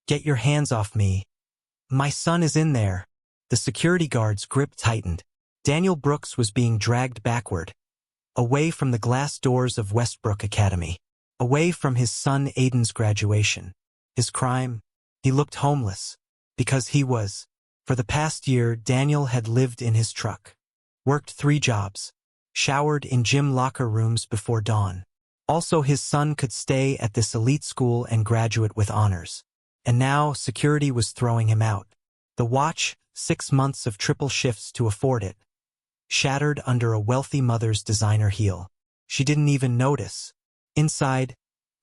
Get your hands off me. My son is in there. The security guard's grip tightened. Daniel Brooks was being dragged backward, away from the glass doors of Westbrook Academy, away from his son Aiden's graduation. His crime? He looked homeless, because he was. For the past year, Daniel had lived in his truck, worked 3 jobs, showered in gym locker rooms before dawn. Also, his son could stay at this elite school and graduate with honors. And now, security was throwing him out. The watch, 6 months of triple shifts to afford it, shattered under a wealthy mother's designer heel. She didn't even notice. Inside,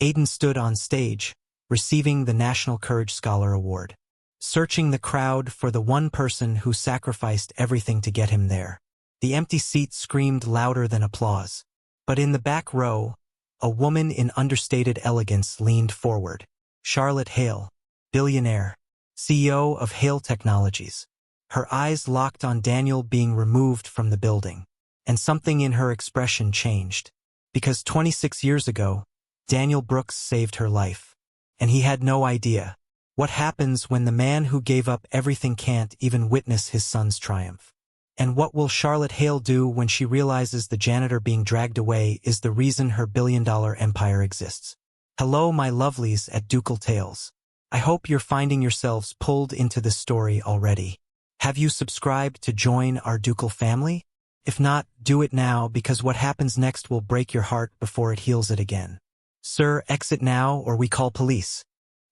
Aiden stood on stage, receiving the National Courage Scholar Award, searching the crowd for the one person who sacrificed everything to get him there. The empty seat screamed louder than applause. But in the back row, a woman in understated elegance leaned forward. Charlotte Hale, billionaire, CEO of Hale Technologies. Her eyes locked on Daniel being removed from the building, and something in her expression changed. Because 26 years ago, Daniel Brooks saved her life. And he had no idea. What happens when the man who gave up everything can't even witness his son's triumph? And what will Charlotte Hale do when she realizes the janitor being dragged away is the reason her billion-dollar empire exists? Hello, my lovelies at Ducal Tales. I hope you're finding yourselves pulled into this story already. Have you subscribed to join our Ducal family? If not, do it now, because what happens next will break your heart before it heals it again. Sir, exit now or we call police.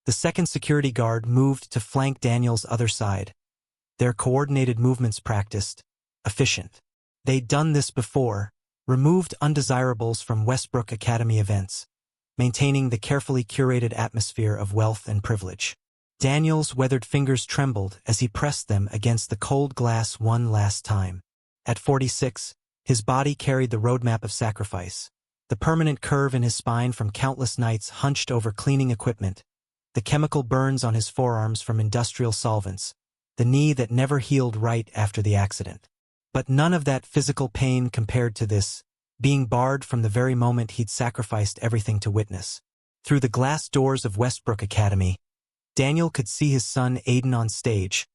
The second security guard moved to flank Daniel's other side. Their coordinated movements practiced, efficient. They'd done this before, removed undesirables from Westbrook Academy events, maintaining the carefully curated atmosphere of wealth and privilege. Daniel's weathered fingers trembled as he pressed them against the cold glass one last time. At 46, his body carried the roadmap of sacrifice, the permanent curve in his spine from countless nights hunched over cleaning equipment, the chemical burns on his forearms from industrial solvents, the knee that never healed right after the accident. But none of that physical pain compared to this, being barred from the very moment he'd sacrificed everything to witness. Through the glass doors of Westbrook Academy, Daniel could see his son Aiden on stage,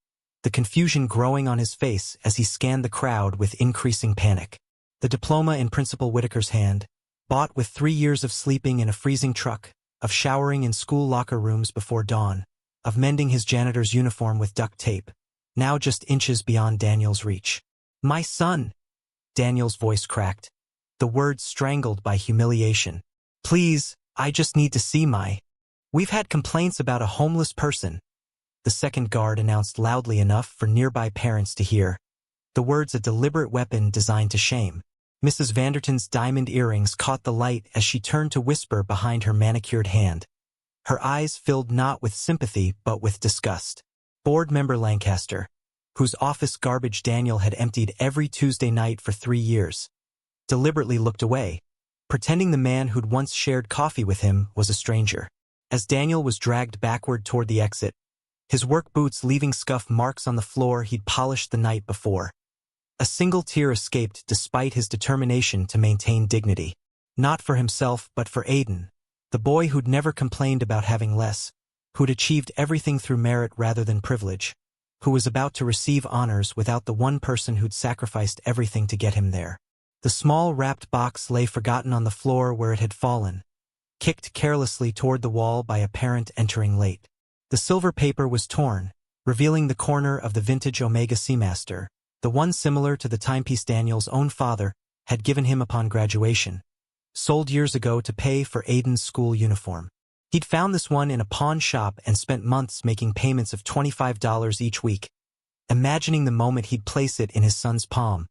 the confusion growing on his face as he scanned the crowd with increasing panic. The diploma in Principal Whitaker's hand, bought with 3 years of sleeping in a freezing truck, of showering in school locker rooms before dawn, of mending his janitor's uniform with duct tape, now just inches beyond Daniel's reach. My son! Daniel's voice cracked, the words strangled by humiliation. Please, I just need to see my... We've had complaints about a homeless person, the second guard announced loudly enough for nearby parents to hear. The words a deliberate weapon designed to shame. Mrs. Vanderton's diamond earrings caught the light as she turned to whisper behind her manicured hand. Her eyes filled not with sympathy but with disgust. Board member Lancaster, whose office garbage Daniel had emptied every Tuesday night for 3 years, deliberately looked away, pretending the man who'd once shared coffee with him was a stranger. As Daniel was dragged backward toward the exit, his work boots leaving scuff marks on the floor he'd polished the night before, a single tear escaped despite his determination to maintain dignity. Not for himself but for Aiden, the boy who'd never complained about having less, who'd achieved everything through merit rather than privilege, who was about to receive honors without the one person who'd sacrificed everything to get him there. The small wrapped box lay forgotten on the floor where it had fallen, kicked carelessly toward the wall by a parent entering late. The silver paper was torn, revealing the corner of the vintage Omega Seamaster, the one similar to the timepiece Daniel's own father had given him upon graduation, sold years ago to pay for Aiden's school uniform. He'd found this one in a pawn shop and spent months making payments of $25 each week, imagining the moment he'd place it in his son's palm,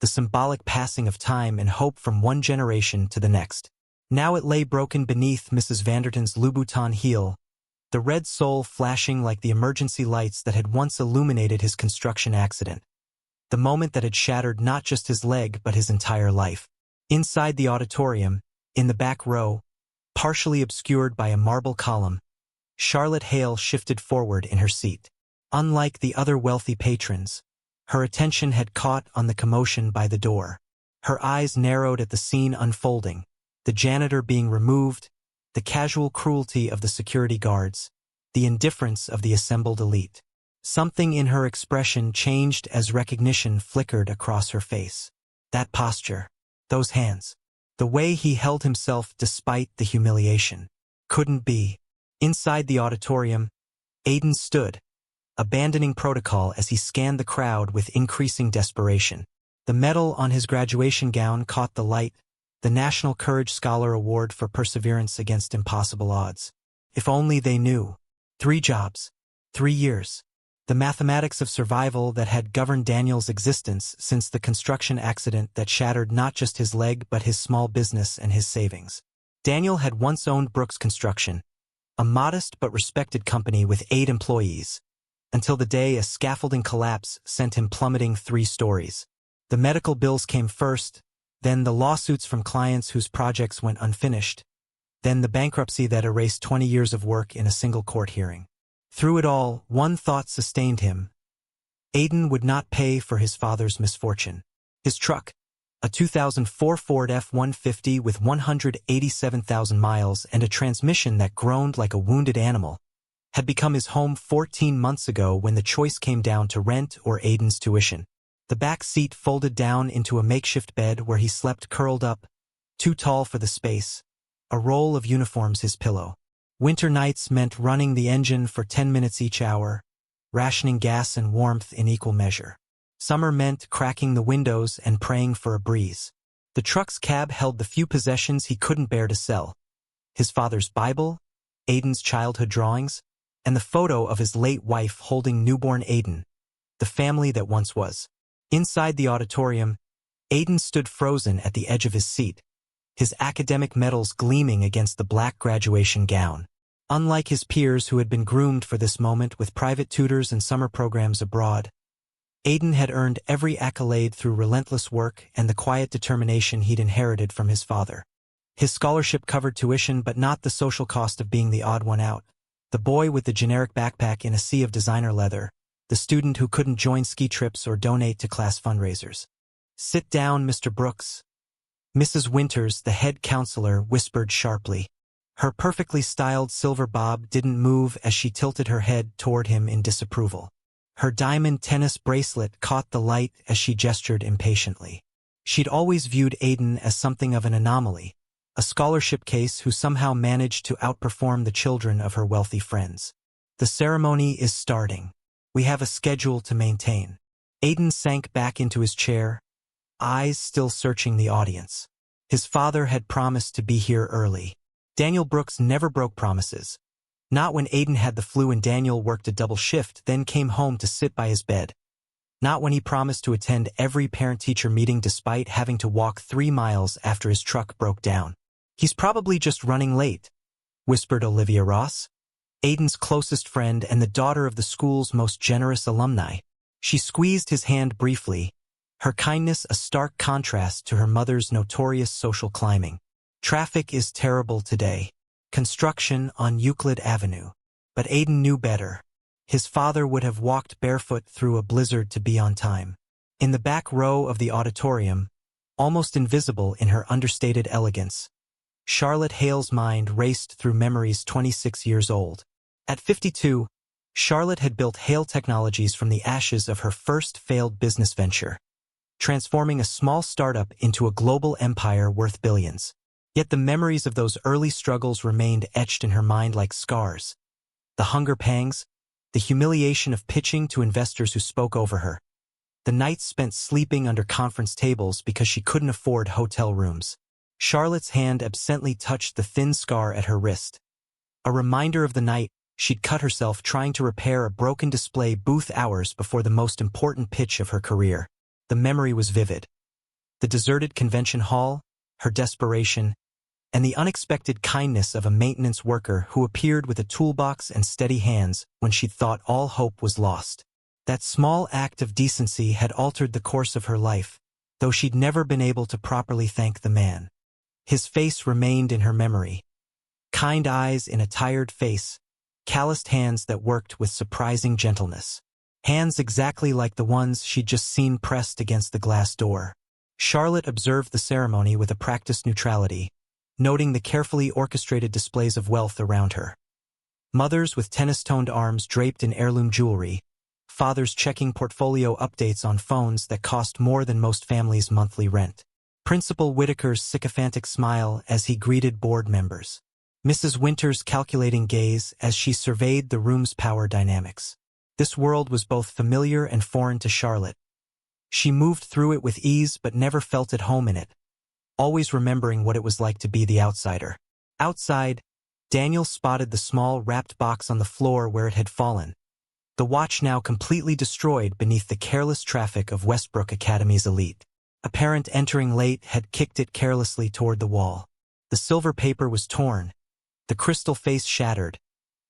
the symbolic passing of time and hope from one generation to the next. Now it lay broken beneath Mrs. Vanderton's Louboutin heel, the red sole flashing like the emergency lights that had once illuminated his construction accident. The moment that had shattered not just his leg but his entire life. Inside the auditorium, in the back row, partially obscured by a marble column, Charlotte Hale shifted forward in her seat. Unlike the other wealthy patrons, her attention had caught on the commotion by the door. Her eyes narrowed at the scene unfolding, the janitor being removed, the casual cruelty of the security guards, the indifference of the assembled elite. Something in her expression changed as recognition flickered across her face. That posture, those hands, the way he held himself despite the humiliation. Couldn't be. Inside the auditorium, Aiden stood, abandoning protocol as he scanned the crowd with increasing desperation. The medal on his graduation gown caught the light, the National Courage Scholar Award for perseverance against impossible odds. If only they knew. 3 jobs, 3 years. The mathematics of survival that had governed Daniel's existence since the construction accident that shattered not just his leg but his small business and his savings. Daniel had once owned Brooks Construction, a modest but respected company with 8 employees, until the day a scaffolding collapse sent him plummeting 3 stories. The medical bills came first, then the lawsuits from clients whose projects went unfinished, then the bankruptcy that erased 20 years of work in a single court hearing. Through it all, one thought sustained him. Aiden would not pay for his father's misfortune. His truck, a 2004 Ford F-150 with 187,000 miles and a transmission that groaned like a wounded animal, had become his home 14 months ago when the choice came down to rent or Aiden's tuition. The back seat folded down into a makeshift bed where he slept curled up, too tall for the space, a roll of uniforms his pillow. Winter nights meant running the engine for 10 minutes each hour, rationing gas and warmth in equal measure. Summer meant cracking the windows and praying for a breeze. The truck's cab held the few possessions he couldn't bear to sell: his father's Bible, Aiden's childhood drawings, and the photo of his late wife holding newborn Aiden, the family that once was. Inside the auditorium, Aiden stood frozen at the edge of his seat, his academic medals gleaming against the black graduation gown. Unlike his peers who had been groomed for this moment with private tutors and summer programs abroad, Aiden had earned every accolade through relentless work and the quiet determination he'd inherited from his father. His scholarship covered tuition but not the social cost of being the odd one out, the boy with the generic backpack in a sea of designer leather, the student who couldn't join ski trips or donate to class fundraisers. "Sit down, Mr. Brooks." Mrs. Winters, the head counselor, whispered sharply. Her perfectly styled silver bob didn't move as she tilted her head toward him in disapproval. Her diamond tennis bracelet caught the light as she gestured impatiently. She'd always viewed Aiden as something of an anomaly, a scholarship case who somehow managed to outperform the children of her wealthy friends. "The ceremony is starting. We have a schedule to maintain." Aiden sank back into his chair, eyes still searching the audience. His father had promised to be here early. Daniel Brooks never broke promises. Not when Aiden had the flu and Daniel worked a double shift, then came home to sit by his bed. Not when he promised to attend every parent-teacher meeting despite having to walk 3 miles after his truck broke down. "He's probably just running late," whispered Olivia Ross, Aiden's closest friend and the daughter of the school's most generous alumni. She squeezed his hand briefly, her kindness a stark contrast to her mother's notorious social climbing. "Traffic is terrible today. Construction on Euclid Avenue." But Aiden knew better. His father would have walked barefoot through a blizzard to be on time. In the back row of the auditorium, almost invisible in her understated elegance, Charlotte Hale's mind raced through memories 26 years old. At 52, Charlotte had built Hale Technologies from the ashes of her first failed business venture, transforming a small startup into a global empire worth billions. Yet the memories of those early struggles remained etched in her mind like scars. The hunger pangs, the humiliation of pitching to investors who spoke over her, the nights spent sleeping under conference tables because she couldn't afford hotel rooms. Charlotte's hand absently touched the thin scar at her wrist, a reminder of the night she'd cut herself trying to repair a broken display booth hours before the most important pitch of her career. The memory was vivid. The deserted convention hall, her desperation, and the unexpected kindness of a maintenance worker who appeared with a toolbox and steady hands when she'd thought all hope was lost. That small act of decency had altered the course of her life, though she'd never been able to properly thank the man. His face remained in her memory. Kind eyes in a tired face, calloused hands that worked with surprising gentleness. Hands exactly like the ones she'd just seen pressed against the glass door. Charlotte observed the ceremony with a practiced neutrality, noting the carefully orchestrated displays of wealth around her. Mothers with tennis-toned arms draped in heirloom jewelry, fathers checking portfolio updates on phones that cost more than most families' monthly rent. Principal Whitaker's sycophantic smile as he greeted board members. Mrs. Winter's calculating gaze as she surveyed the room's power dynamics. This world was both familiar and foreign to Charlotte. She moved through it with ease but never felt at home in it, always remembering what it was like to be the outsider. Outside, Daniel spotted the small wrapped box on the floor where it had fallen, the watch now completely destroyed beneath the careless traffic of Westbrook Academy's elite. A parent entering late had kicked it carelessly toward the wall. The silver paper was torn, the crystal face shattered,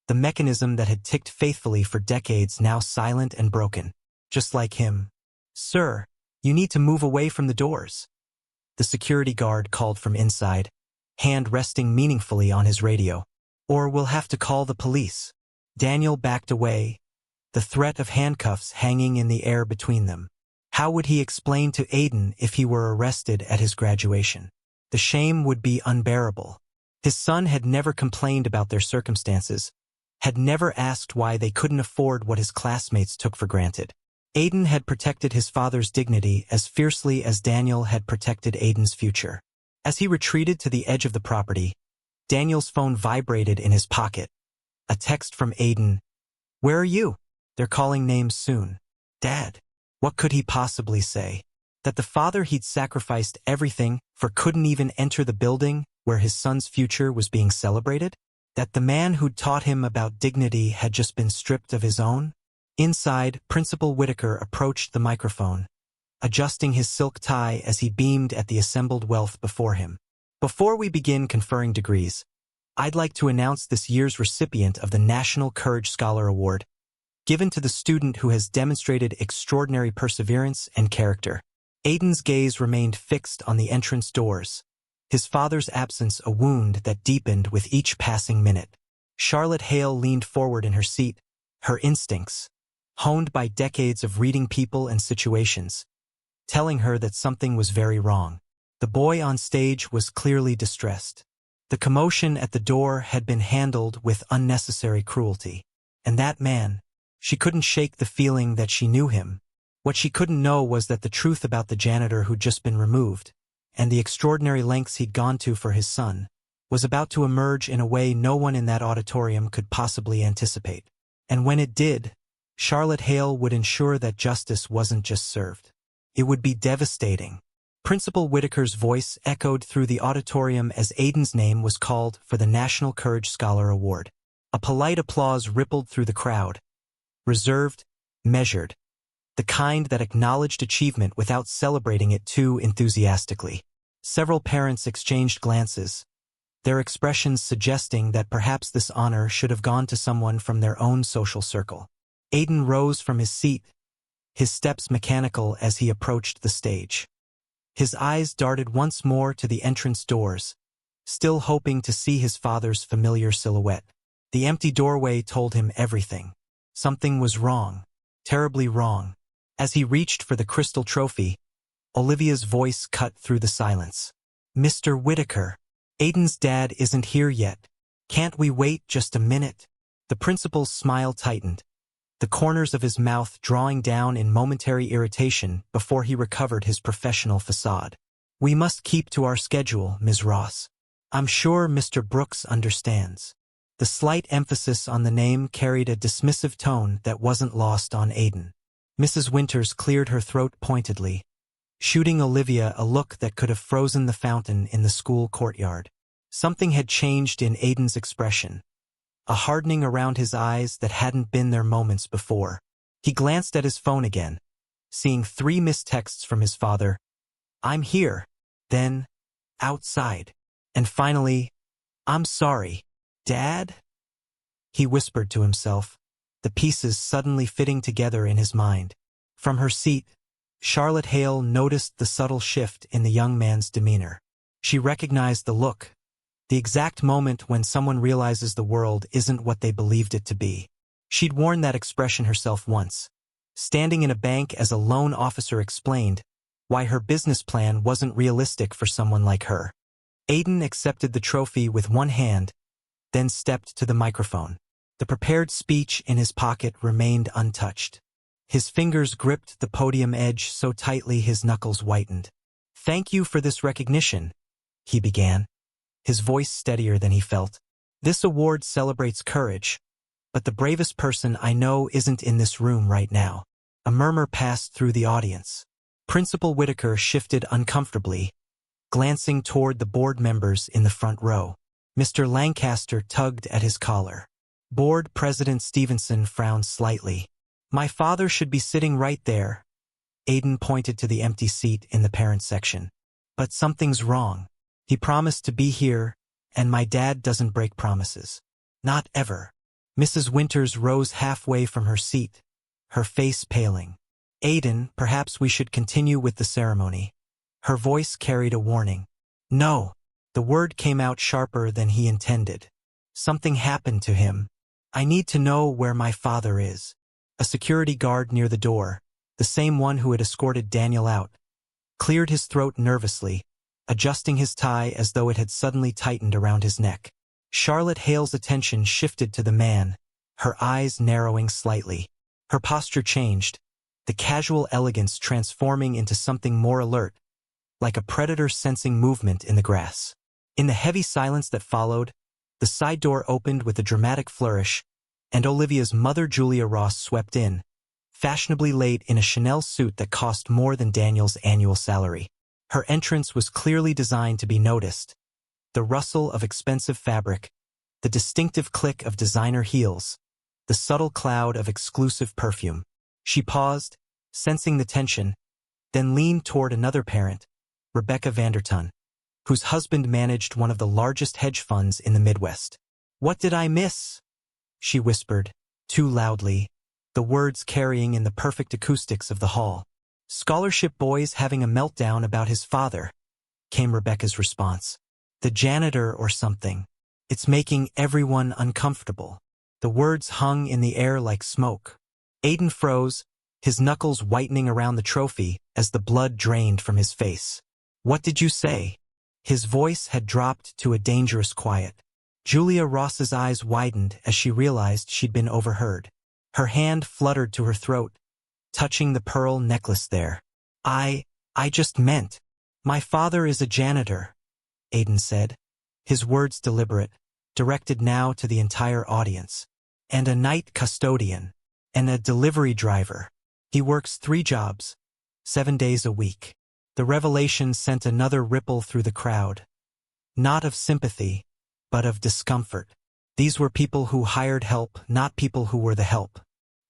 the mechanism that had ticked faithfully for decades now silent and broken. Just like him. "Sir, you need to move away from the doors," the security guard called from inside, hand resting meaningfully on his radio. "Or we'll have to call the police." Daniel backed away, the threat of handcuffs hanging in the air between them. How would he explain to Aiden if he were arrested at his graduation? The shame would be unbearable. His son had never complained about their circumstances, had never asked why they couldn't afford what his classmates took for granted. Aiden had protected his father's dignity as fiercely as Daniel had protected Aiden's future. As he retreated to the edge of the property, Daniel's phone vibrated in his pocket. A text from Aiden. "Where are you? They're calling names soon." Dad. What could he possibly say? That the father he'd sacrificed everything for couldn't even enter the building where his son's future was being celebrated? That the man who'd taught him about dignity had just been stripped of his own? Inside, Principal Whitaker approached the microphone, adjusting his silk tie as he beamed at the assembled wealth before him. "Before we begin conferring degrees, I'd like to announce this year's recipient of the National Courage Scholar Award, given to the student who has demonstrated extraordinary perseverance and character." Aiden's gaze remained fixed on the entrance doors, his father's absence a wound that deepened with each passing minute. Charlotte Hale leaned forward in her seat, her instincts, honed by decades of reading people and situations, telling her that something was very wrong. The boy on stage was clearly distressed. The commotion at the door had been handled with unnecessary cruelty. And that man, she couldn't shake the feeling that she knew him. What she couldn't know was that the truth about the janitor who'd just been removed, and the extraordinary lengths he'd gone to for his son, was about to emerge in a way no one in that auditorium could possibly anticipate. And when it did, Charlotte Hale would ensure that justice wasn't just served. It would be devastating. Principal Whitaker's voice echoed through the auditorium as Aiden's name was called for the National Courage Scholar Award. A polite applause rippled through the crowd. Reserved, measured. The kind that acknowledged achievement without celebrating it too enthusiastically. Several parents exchanged glances, their expressions suggesting that perhaps this honor should have gone to someone from their own social circle. Aiden rose from his seat, his steps mechanical as he approached the stage. His eyes darted once more to the entrance doors, still hoping to see his father's familiar silhouette. The empty doorway told him everything. Something was wrong, terribly wrong. As he reached for the crystal trophy, Olivia's voice cut through the silence. "Mr. Whitaker, Aiden's dad isn't here yet. Can't we wait just a minute?" The principal's smile tightened, the corners of his mouth drawing down in momentary irritation before he recovered his professional facade. "We must keep to our schedule, Ms. Ross. I'm sure Mr. Brooks understands." The slight emphasis on the name carried a dismissive tone that wasn't lost on Aiden. Mrs. Winters cleared her throat pointedly, shooting Olivia a look that could have frozen the fountain in the school courtyard. Something had changed in Aiden's expression, a hardening around his eyes that hadn't been there moments before. He glanced at his phone again, seeing 3 missed texts from his father. "I'm here," then, "outside," and finally, "I'm sorry, Dad?" He whispered to himself, the pieces suddenly fitting together in his mind. From her seat, Charlotte Hale noticed the subtle shift in the young man's demeanor. She recognized the look, the exact moment when someone realizes the world isn't what they believed it to be. She'd worn that expression herself once, standing in a bank as a loan officer explained why her business plan wasn't realistic for someone like her. Aiden accepted the trophy with one hand, then stepped to the microphone. The prepared speech in his pocket remained untouched. His fingers gripped the podium edge so tightly his knuckles whitened. "Thank you for this recognition," he began, his voice steadier than he felt. "This award celebrates courage, but the bravest person I know isn't in this room right now." A murmur passed through the audience. Principal Whitaker shifted uncomfortably, glancing toward the board members in the front row. Mr. Lancaster tugged at his collar. Board President Stevenson frowned slightly. "My father should be sitting right there." Aiden pointed to the empty seat in the parent section. "But something's wrong. He promised to be here, and my dad doesn't break promises. Not ever." Mrs. Winters rose halfway from her seat, her face paling. "Aiden, perhaps we should continue with the ceremony." Her voice carried a warning. "No." The word came out sharper than he intended. "Something happened to him. I need to know where my father is." A security guard near the door, the same one who had escorted Daniel out, cleared his throat nervously, adjusting his tie as though it had suddenly tightened around his neck. Charlotte Hale's attention shifted to the man, her eyes narrowing slightly. Her posture changed, the casual elegance transforming into something more alert, like a predator sensing movement in the grass. In the heavy silence that followed, the side door opened with a dramatic flourish, and Olivia's mother Julia Ross swept in, fashionably late in a Chanel suit that cost more than Daniel's annual salary. Her entrance was clearly designed to be noticed. The rustle of expensive fabric, the distinctive click of designer heels, the subtle cloud of exclusive perfume. She paused, sensing the tension, then leaned toward another parent, Rebecca Vanderton, whose husband managed one of the largest hedge funds in the Midwest. "What did I miss?" she whispered, too loudly, the words carrying in the perfect acoustics of the hall. "Scholarship boy's having a meltdown about his father," came Rebecca's response. "The janitor or something. It's making everyone uncomfortable." The words hung in the air like smoke. Aiden froze, his knuckles whitening around the trophy as the blood drained from his face. "What did you say?" His voice had dropped to a dangerous quiet. Julia Ross's eyes widened as she realized she'd been overheard. Her hand fluttered to her throat, touching the pearl necklace there. I just meant, my father is a janitor," Aiden said, his words deliberate, directed now to the entire audience. "And a night custodian, and a delivery driver. He works 3 jobs, 7 days a week." The revelation sent another ripple through the crowd. Not of sympathy, but of discomfort. These were people who hired help, not people who were the help.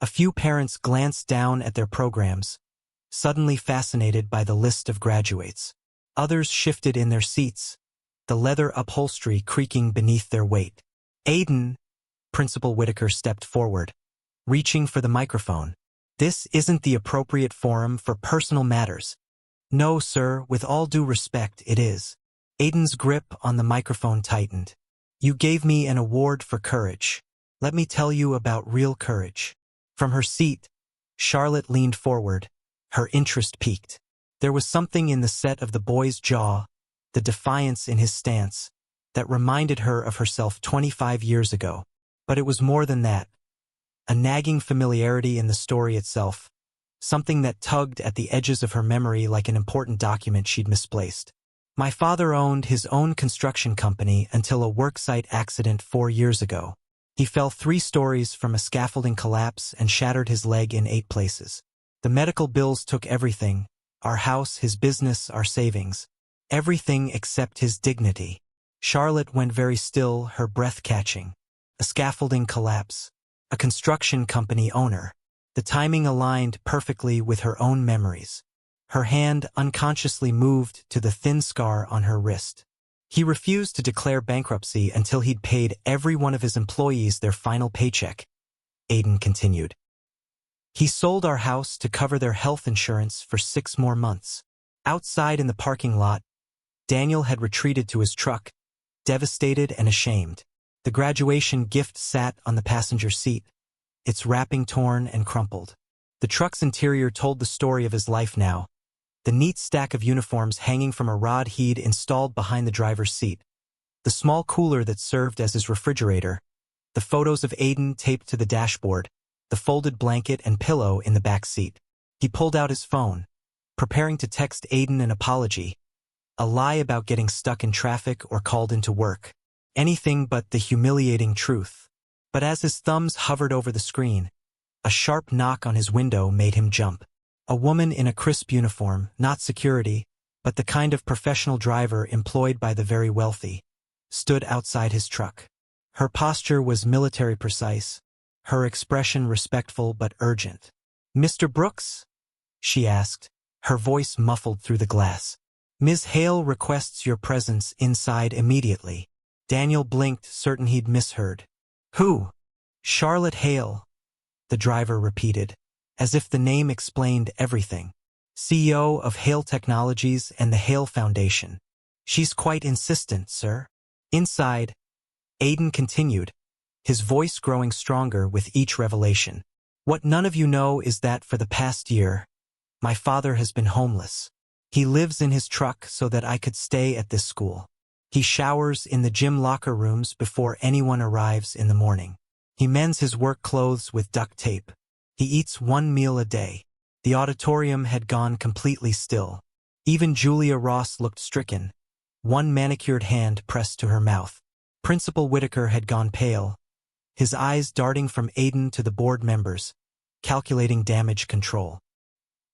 A few parents glanced down at their programs, suddenly fascinated by the list of graduates. Others shifted in their seats, the leather upholstery creaking beneath their weight. "Aiden," Principal Whitaker stepped forward, reaching for the microphone. "This isn't the appropriate forum for personal matters." "No, sir, with all due respect, it is." Aiden's grip on the microphone tightened. "You gave me an award for courage. Let me tell you about real courage." From her seat, Charlotte leaned forward, her interest piqued. There was something in the set of the boy's jaw, the defiance in his stance, that reminded her of herself 25 years ago. But it was more than that. A nagging familiarity in the story itself, something that tugged at the edges of her memory like an important document she'd misplaced. "My father owned his own construction company until a worksite accident 4 years ago. He fell 3 stories from a scaffolding collapse and shattered his leg in 8 places. The medical bills took everything, our house, his business, our savings. Everything except his dignity." Charlotte went very still, her breath catching. A scaffolding collapse. A construction company owner. The timing aligned perfectly with her own memories. Her hand unconsciously moved to the thin scar on her wrist. "He refused to declare bankruptcy until he'd paid every one of his employees their final paycheck," Aiden continued. "He sold our house to cover their health insurance for 6 more months." Outside in the parking lot, Daniel had retreated to his truck, devastated and ashamed. The graduation gift sat on the passenger seat, its wrapping torn and crumpled. The truck's interior told the story of his life now. The neat stack of uniforms hanging from a rod he'd installed behind the driver's seat. The small cooler that served as his refrigerator. the photos of Aiden taped to the dashboard, the folded blanket and pillow in the back seat. He pulled out his phone, preparing to text Aiden an apology, a lie about getting stuck in traffic or called into work. Anything but the humiliating truth. But as his thumbs hovered over the screen, a sharp knock on his window made him jump. A woman in a crisp uniform, not security, but the kind of professional driver employed by the very wealthy, stood outside his truck. Her posture was military precise, her expression respectful but urgent. "Mr. Brooks?" she asked, her voice muffled through the glass. "Ms. Hale requests your presence inside immediately." Daniel blinked, certain he'd misheard. "Who?" "Charlotte Hale," the driver repeated, as if the name explained everything. "CEO of Hale Technologies and the Hale Foundation. She's quite insistent, sir." Inside, Aiden continued, his voice growing stronger with each revelation. "What none of you know is that for the past year, my father has been homeless. He lives in his truck so that I could stay at this school. He showers in the gym locker rooms before anyone arrives in the morning. He mends his work clothes with duct tape. He eats one meal a day." The auditorium had gone completely still. Even Julia Ross looked stricken, one manicured hand pressed to her mouth. Principal Whitaker had gone pale, his eyes darting from Aiden to the board members, calculating damage control.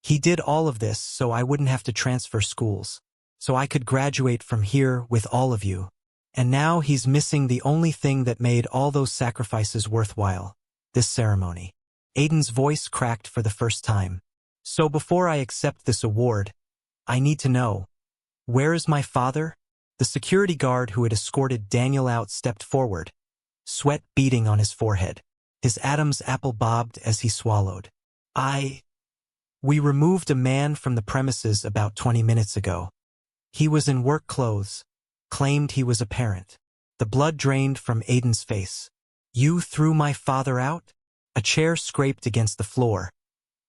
"He did all of this so I wouldn't have to transfer schools, so I could graduate from here with all of you. And now he's missing the only thing that made all those sacrifices worthwhile, this ceremony." Aiden's voice cracked for the first time. "So before I accept this award, I need to know, where is my father?" The security guard who had escorted Daniel out stepped forward, sweat beading on his forehead. His Adam's apple bobbed as he swallowed. We removed a man from the premises about 20 minutes ago. He was in work clothes, claimed he was a parent." The blood drained from Aiden's face. "You threw my father out?" A chair scraped against the floor,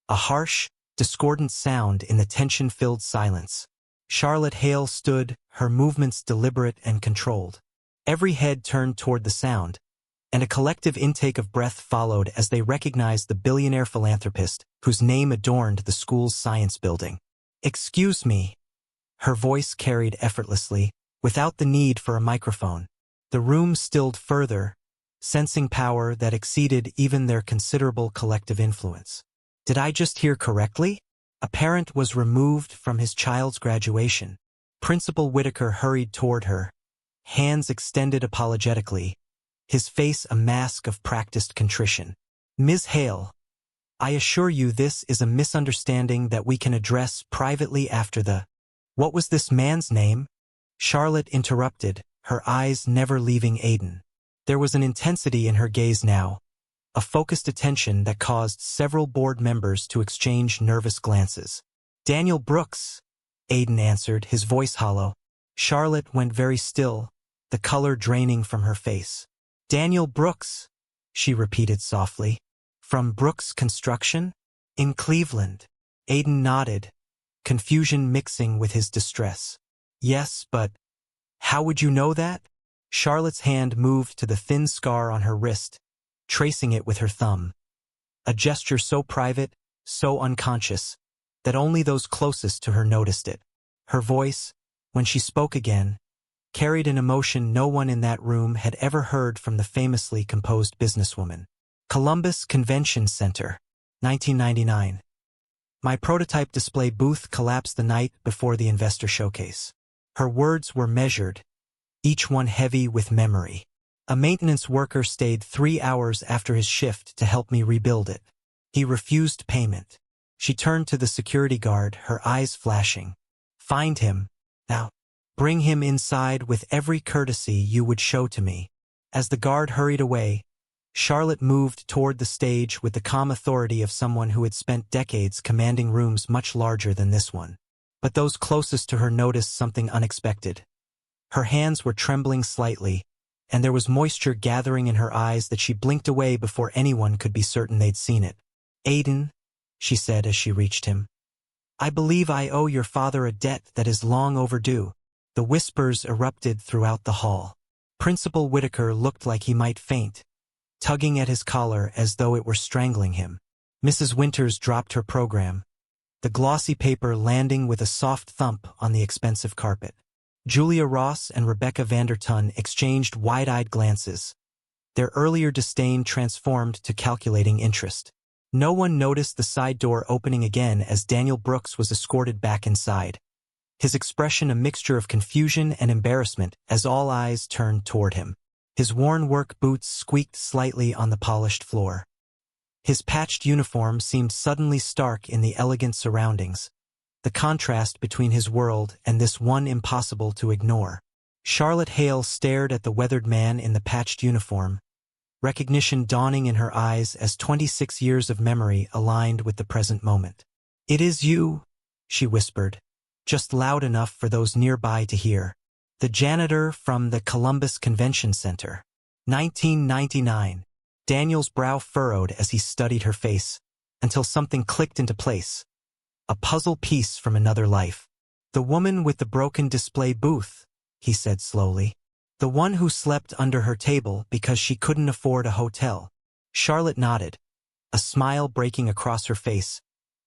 a harsh, discordant sound in the tension-filled silence. Charlotte Hale stood, her movements deliberate and controlled. Every head turned toward the sound, and a collective intake of breath followed as they recognized the billionaire philanthropist whose name adorned the school's science building. "Excuse me." Her voice carried effortlessly, without the need for a microphone. The room stilled further, sensing power that exceeded even their considerable collective influence. "Did I just hear correctly? A parent was removed from his child's graduation." Principal Whitaker hurried toward her, hands extended apologetically, his face a mask of practiced contrition. "Ms. Hale, I assure you this is a misunderstanding that we can address privately after the—" "What was this man's name?" Charlotte interrupted, her eyes never leaving Aiden. There was an intensity in her gaze now, a focused attention that caused several board members to exchange nervous glances. "Daniel Brooks," Aiden answered, his voice hollow. Charlotte went very still, the color draining from her face. "Daniel Brooks," she repeated softly. "From Brooks Construction? In Cleveland." Aiden nodded, confusion mixing with his distress. "Yes, but how would you know that?" Charlotte's hand moved to the thin scar on her wrist, tracing it with her thumb. A gesture so private, so unconscious, that only those closest to her noticed it. Her voice, when she spoke again, carried an emotion no one in that room had ever heard from the famously composed businesswoman. "Columbus Convention Center, 1999. My prototype display booth collapsed the night before the investor showcase." Her words were measured, each one heavy with memory. "A maintenance worker stayed 3 hours after his shift to help me rebuild it. He refused payment." She turned to the security guard, her eyes flashing. "Find him, now. Bring him inside with every courtesy you would show to me." As the guard hurried away, Charlotte moved toward the stage with the calm authority of someone who had spent decades commanding rooms much larger than this one. But those closest to her noticed something unexpected. Her hands were trembling slightly, and there was moisture gathering in her eyes that she blinked away before anyone could be certain they'd seen it. "Aiden," she said as she reached him, "I believe I owe your father a debt that is long overdue." The whispers erupted throughout the hall. Principal Whitaker looked like he might faint, tugging at his collar as though it were strangling him. Mrs. Winters dropped her program, the glossy paper landing with a soft thump on the expensive carpet. Julia Ross and Rebecca Vanderton exchanged wide-eyed glances, their earlier disdain transformed to calculating interest. No one noticed the side door opening again as Daniel Brooks was escorted back inside, his expression a mixture of confusion and embarrassment as all eyes turned toward him. His worn work boots squeaked slightly on the polished floor. His patched uniform seemed suddenly stark in the elegant surroundings, the contrast between his world and this one impossible to ignore. Charlotte Hale stared at the weathered man in the patched uniform, recognition dawning in her eyes as 26 years of memory aligned with the present moment. "It is you," she whispered, just loud enough for those nearby to hear. "The janitor from the Columbus Convention Center. 1999. Daniel's brow furrowed as he studied her face, until something clicked into place. A puzzle piece from another life. "The woman with the broken display booth," he said slowly. "The one who slept under her table because she couldn't afford a hotel." Charlotte nodded, a smile breaking across her face,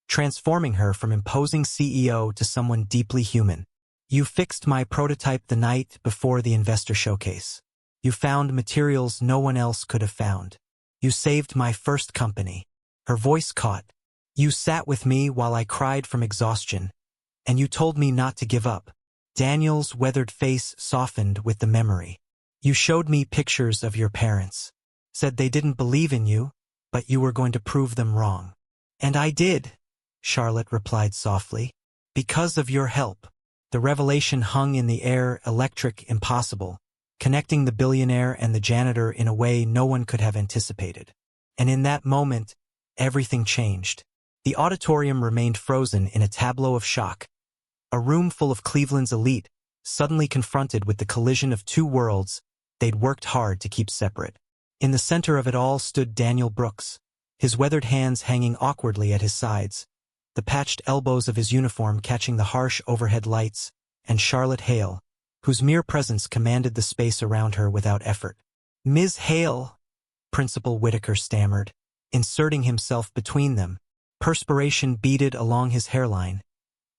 transforming her from imposing CEO to someone deeply human. "You fixed my prototype the night before the investor showcase. You found materials no one else could have found. You saved my first company." Her voice caught. "You sat with me while I cried from exhaustion, and you told me not to give up." Daniel's weathered face softened with the memory. "You showed me pictures of your parents, said they didn't believe in you, but you were going to prove them wrong." "And I did," Charlotte replied softly. "Because of your help." The revelation hung in the air, electric, impossible, connecting the billionaire and the janitor in a way no one could have anticipated. And in that moment, everything changed. The auditorium remained frozen in a tableau of shock. A room full of Cleveland's elite, suddenly confronted with the collision of two worlds they'd worked hard to keep separate. In the center of it all stood Daniel Brooks, his weathered hands hanging awkwardly at his sides, the patched elbows of his uniform catching the harsh overhead lights, and Charlotte Hale, whose mere presence commanded the space around her without effort. "Ms. Hale," Principal Whitaker stammered, inserting himself between them. Perspiration beaded along his hairline,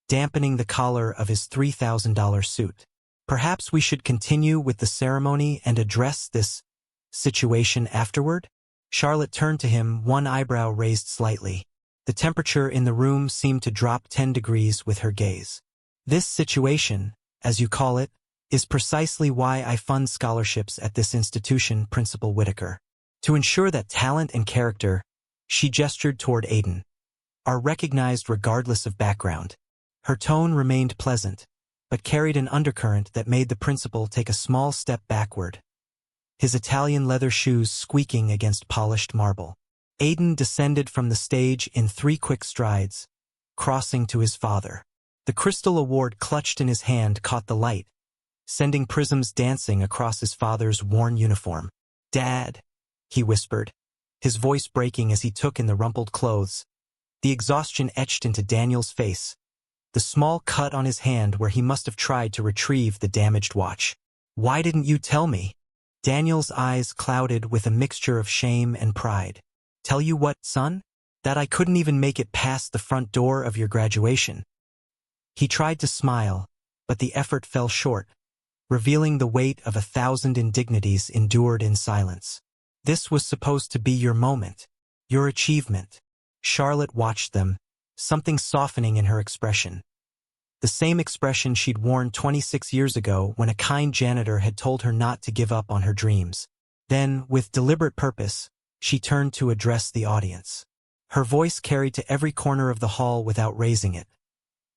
dampening the collar of his $3,000 suit. "Perhaps we should continue with the ceremony and address this situation afterward?" Charlotte turned to him, one eyebrow raised slightly. The temperature in the room seemed to drop 10 degrees with her gaze. "This situation, as you call it, is precisely why I fund scholarships at this institution, Principal Whitaker. To ensure that talent and character," she gestured toward Aiden, "are recognized regardless of background." Her tone remained pleasant, but carried an undercurrent that made the principal take a small step backward, his Italian leather shoes squeaking against polished marble. Aiden descended from the stage in 3 quick strides, crossing to his father. The crystal award clutched in his hand caught the light, sending prisms dancing across his father's worn uniform. "Dad," he whispered, his voice breaking as he took in the rumpled clothes. The exhaustion etched into Daniel's face, the small cut on his hand where he must have tried to retrieve the damaged watch. "Why didn't you tell me?" Daniel's eyes clouded with a mixture of shame and pride. "Tell you what, son? That I couldn't even make it past the front door of your graduation." He tried to smile, but the effort fell short, revealing the weight of 1,000 indignities endured in silence. "This was supposed to be your moment, your achievement." Charlotte watched them, something softening in her expression. The same expression she'd worn 26 years ago when a kind janitor had told her not to give up on her dreams. Then, with deliberate purpose, she turned to address the audience. Her voice carried to every corner of the hall without raising it,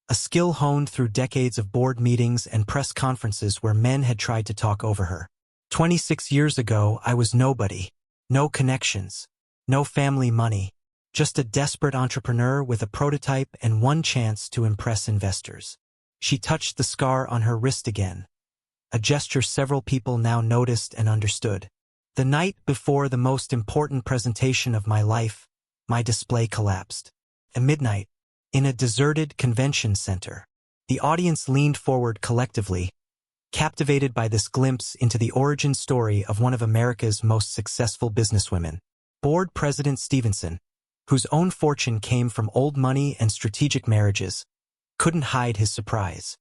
a skill honed through decades of board meetings and press conferences where men had tried to talk over her. 26 years ago, I was nobody. No connections. No family money. Just a desperate entrepreneur with a prototype and one chance to impress investors. She touched the scar on her wrist again, a gesture several people now noticed and understood. "The night before the most important presentation of my life, my display collapsed. At midnight, in a deserted convention center." The audience leaned forward collectively, captivated by this glimpse into the origin story of one of America's most successful businesswomen. Board President Stevenson, whose own fortune came from old money and strategic marriages, couldn't hide his surprise.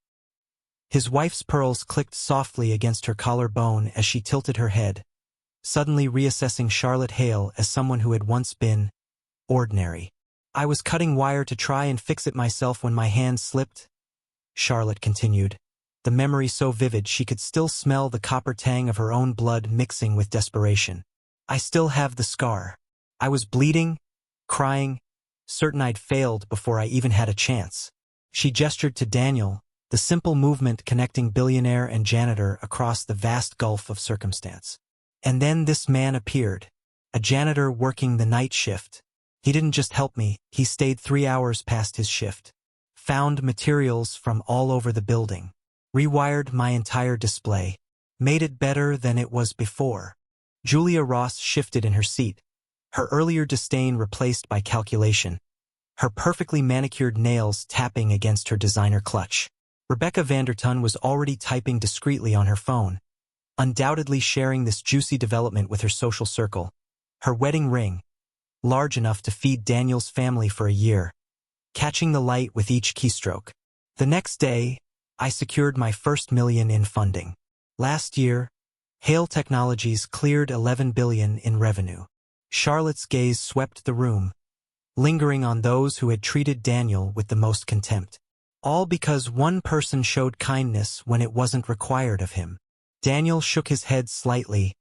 His wife's pearls clicked softly against her collarbone as she tilted her head, suddenly reassessing Charlotte Hale as someone who had once been ordinary. "I was cutting wire to try and fix it myself when my hand slipped," Charlotte continued, the memory so vivid she could still smell the copper tang of her own blood mixing with desperation. "I still have the scar. I was bleeding, crying, certain I'd failed before I even had a chance." She gestured to Daniel, the simple movement connecting billionaire and janitor across the vast gulf of circumstance. And then this man appeared, a janitor working the night shift. He didn't just help me, he stayed 3 hours past his shift, found materials from all over the building, rewired my entire display, made it better than it was before. Julia Ross shifted in her seat, her earlier disdain replaced by calculation, her perfectly manicured nails tapping against her designer clutch. Rebecca Vanderton was already typing discreetly on her phone, undoubtedly sharing this juicy development with her social circle. Her wedding ring, large enough to feed Daniel's family for a year, catching the light with each keystroke. The next day, I secured my first million in funding. Last year, Hale Technologies cleared $11 billion in revenue. Charlotte's gaze swept the room, lingering on those who had treated Daniel with the most contempt. All because one person showed kindness when it wasn't required of him. Daniel shook his head slightly,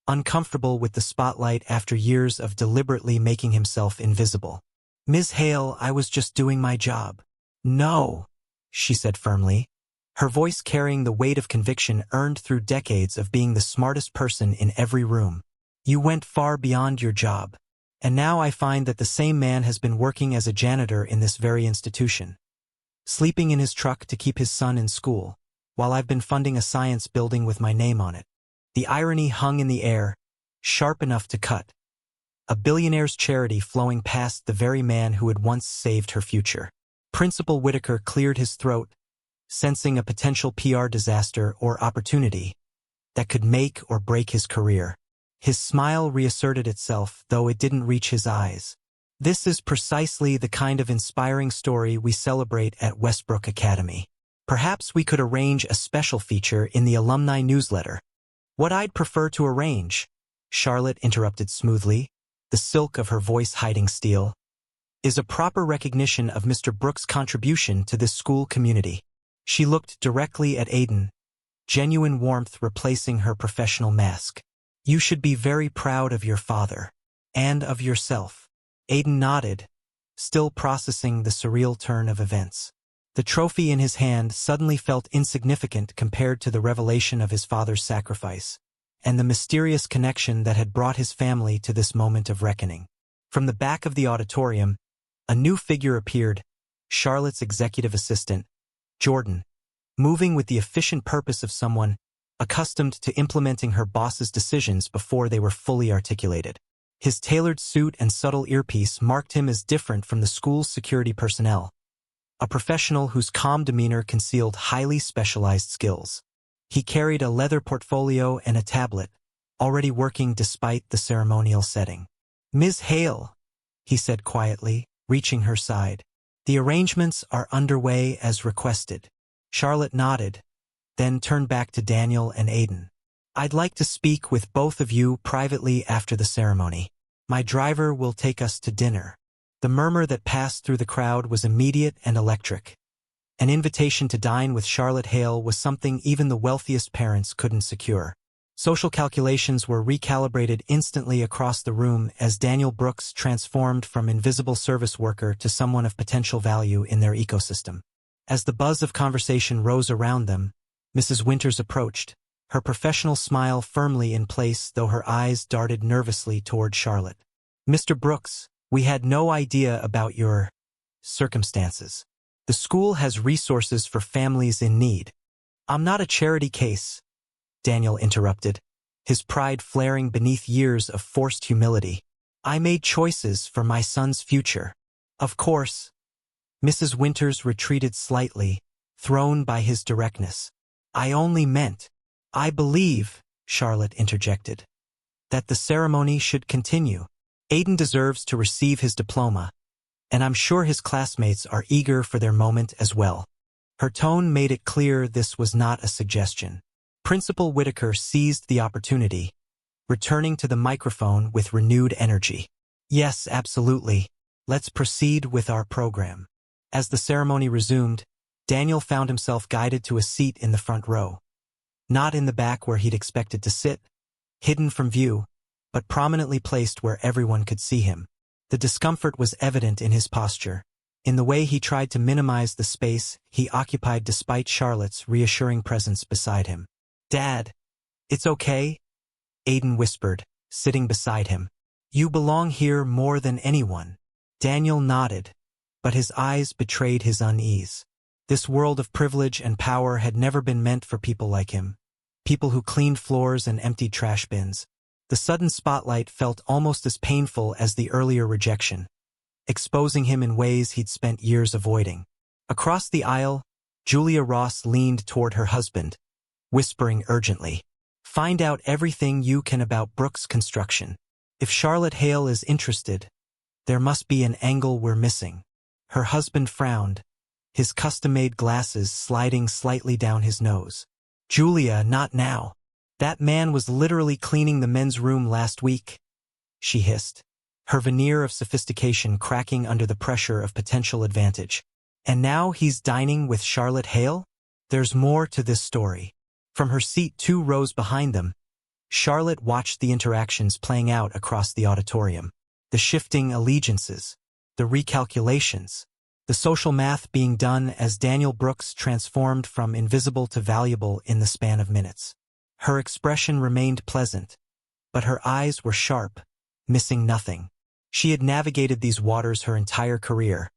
uncomfortable with the spotlight after years of deliberately making himself invisible. "Ms. Hale, I was just doing my job." "No," she said firmly, her voice carrying the weight of conviction earned through decades of being the smartest person in every room. "You went far beyond your job. And now I find that the same man has been working as a janitor in this very institution, sleeping in his truck to keep his son in school, while I've been funding a science building with my name on it." The irony hung in the air, sharp enough to cut. A billionaire's charity flowing past the very man who had once saved her future. Principal Whitaker cleared his throat, sensing a potential PR disaster or opportunity that could make or break his career. His smile reasserted itself, though it didn't reach his eyes. "This is precisely the kind of inspiring story we celebrate at Westbrook Academy. Perhaps we could arrange a special feature in the alumni newsletter." "What I'd prefer to arrange," Charlotte interrupted smoothly, the silk of her voice hiding steel, "is a proper recognition of Mr. Brooks' contribution to this school community." She looked directly at Aiden, genuine warmth replacing her professional mask. "You should be very proud of your father. And of yourself." Aiden nodded, still processing the surreal turn of events. The trophy in his hand suddenly felt insignificant compared to the revelation of his father's sacrifice, and the mysterious connection that had brought his family to this moment of reckoning. From the back of the auditorium, a new figure appeared, Charlotte's executive assistant, Jordan, moving with the efficient purpose of someone accustomed to implementing her boss's decisions before they were fully articulated. His tailored suit and subtle earpiece marked him as different from the school's security personnel, a professional whose calm demeanor concealed highly specialized skills. He carried a leather portfolio and a tablet, already working despite the ceremonial setting. "Ms. Hale," he said quietly, reaching her side. "The arrangements are underway as requested." Charlotte nodded, then turned back to Daniel and Aiden. "I'd like to speak with both of you privately after the ceremony. My driver will take us to dinner." The murmur that passed through the crowd was immediate and electric. An invitation to dine with Charlotte Hale was something even the wealthiest parents couldn't secure. Social calculations were recalibrated instantly across the room as Daniel Brooks transformed from invisible service worker to someone of potential value in their ecosystem. As the buzz of conversation rose around them, Mrs. Winters approached, her professional smile firmly in place though her eyes darted nervously toward Charlotte. "Mr. Brooks, we had no idea about your circumstances. The school has resources for families in need." "I'm not a charity case," Daniel interrupted, his pride flaring beneath years of forced humility. "I made choices for my son's future." "Of course." Mrs. Winters retreated slightly, thrown by his directness. I only meant, I believe, Charlotte interjected, that the ceremony should continue. Aiden deserves to receive his diploma, and I'm sure his classmates are eager for their moment as well. Her tone made it clear this was not a suggestion. Principal Whitaker seized the opportunity, returning to the microphone with renewed energy. Yes, absolutely. Let's proceed with our program. As the ceremony resumed, Daniel found himself guided to a seat in the front row. Not in the back where he'd expected to sit, hidden from view, but prominently placed where everyone could see him. The discomfort was evident in his posture, in the way he tried to minimize the space he occupied despite Charlotte's reassuring presence beside him. Dad, it's okay, Aiden whispered, sitting beside him. You belong here more than anyone. Daniel nodded, but his eyes betrayed his unease. This world of privilege and power had never been meant for people like him, people who cleaned floors and emptied trash bins. The sudden spotlight felt almost as painful as the earlier rejection, exposing him in ways he'd spent years avoiding. Across the aisle, Julia Ross leaned toward her husband, whispering urgently, "Find out everything you can about Brooks Construction. If Charlotte Hale is interested, there must be an angle we're missing." Her husband frowned, his custom-made glasses sliding slightly down his nose. "Julia, not now. That man was literally cleaning the men's room last week," she hissed, her veneer of sophistication cracking under the pressure of potential advantage. "And now he's dining with Charlotte Hale? There's more to this story." From her seat 2 rows behind them, Charlotte watched the interactions playing out across the auditorium. The shifting allegiances, the recalculations, the social math being done as Daniel Brooks transformed from invisible to valuable in the span of minutes. Her expression remained pleasant, but her eyes were sharp, missing nothing. She had navigated these waters her entire career,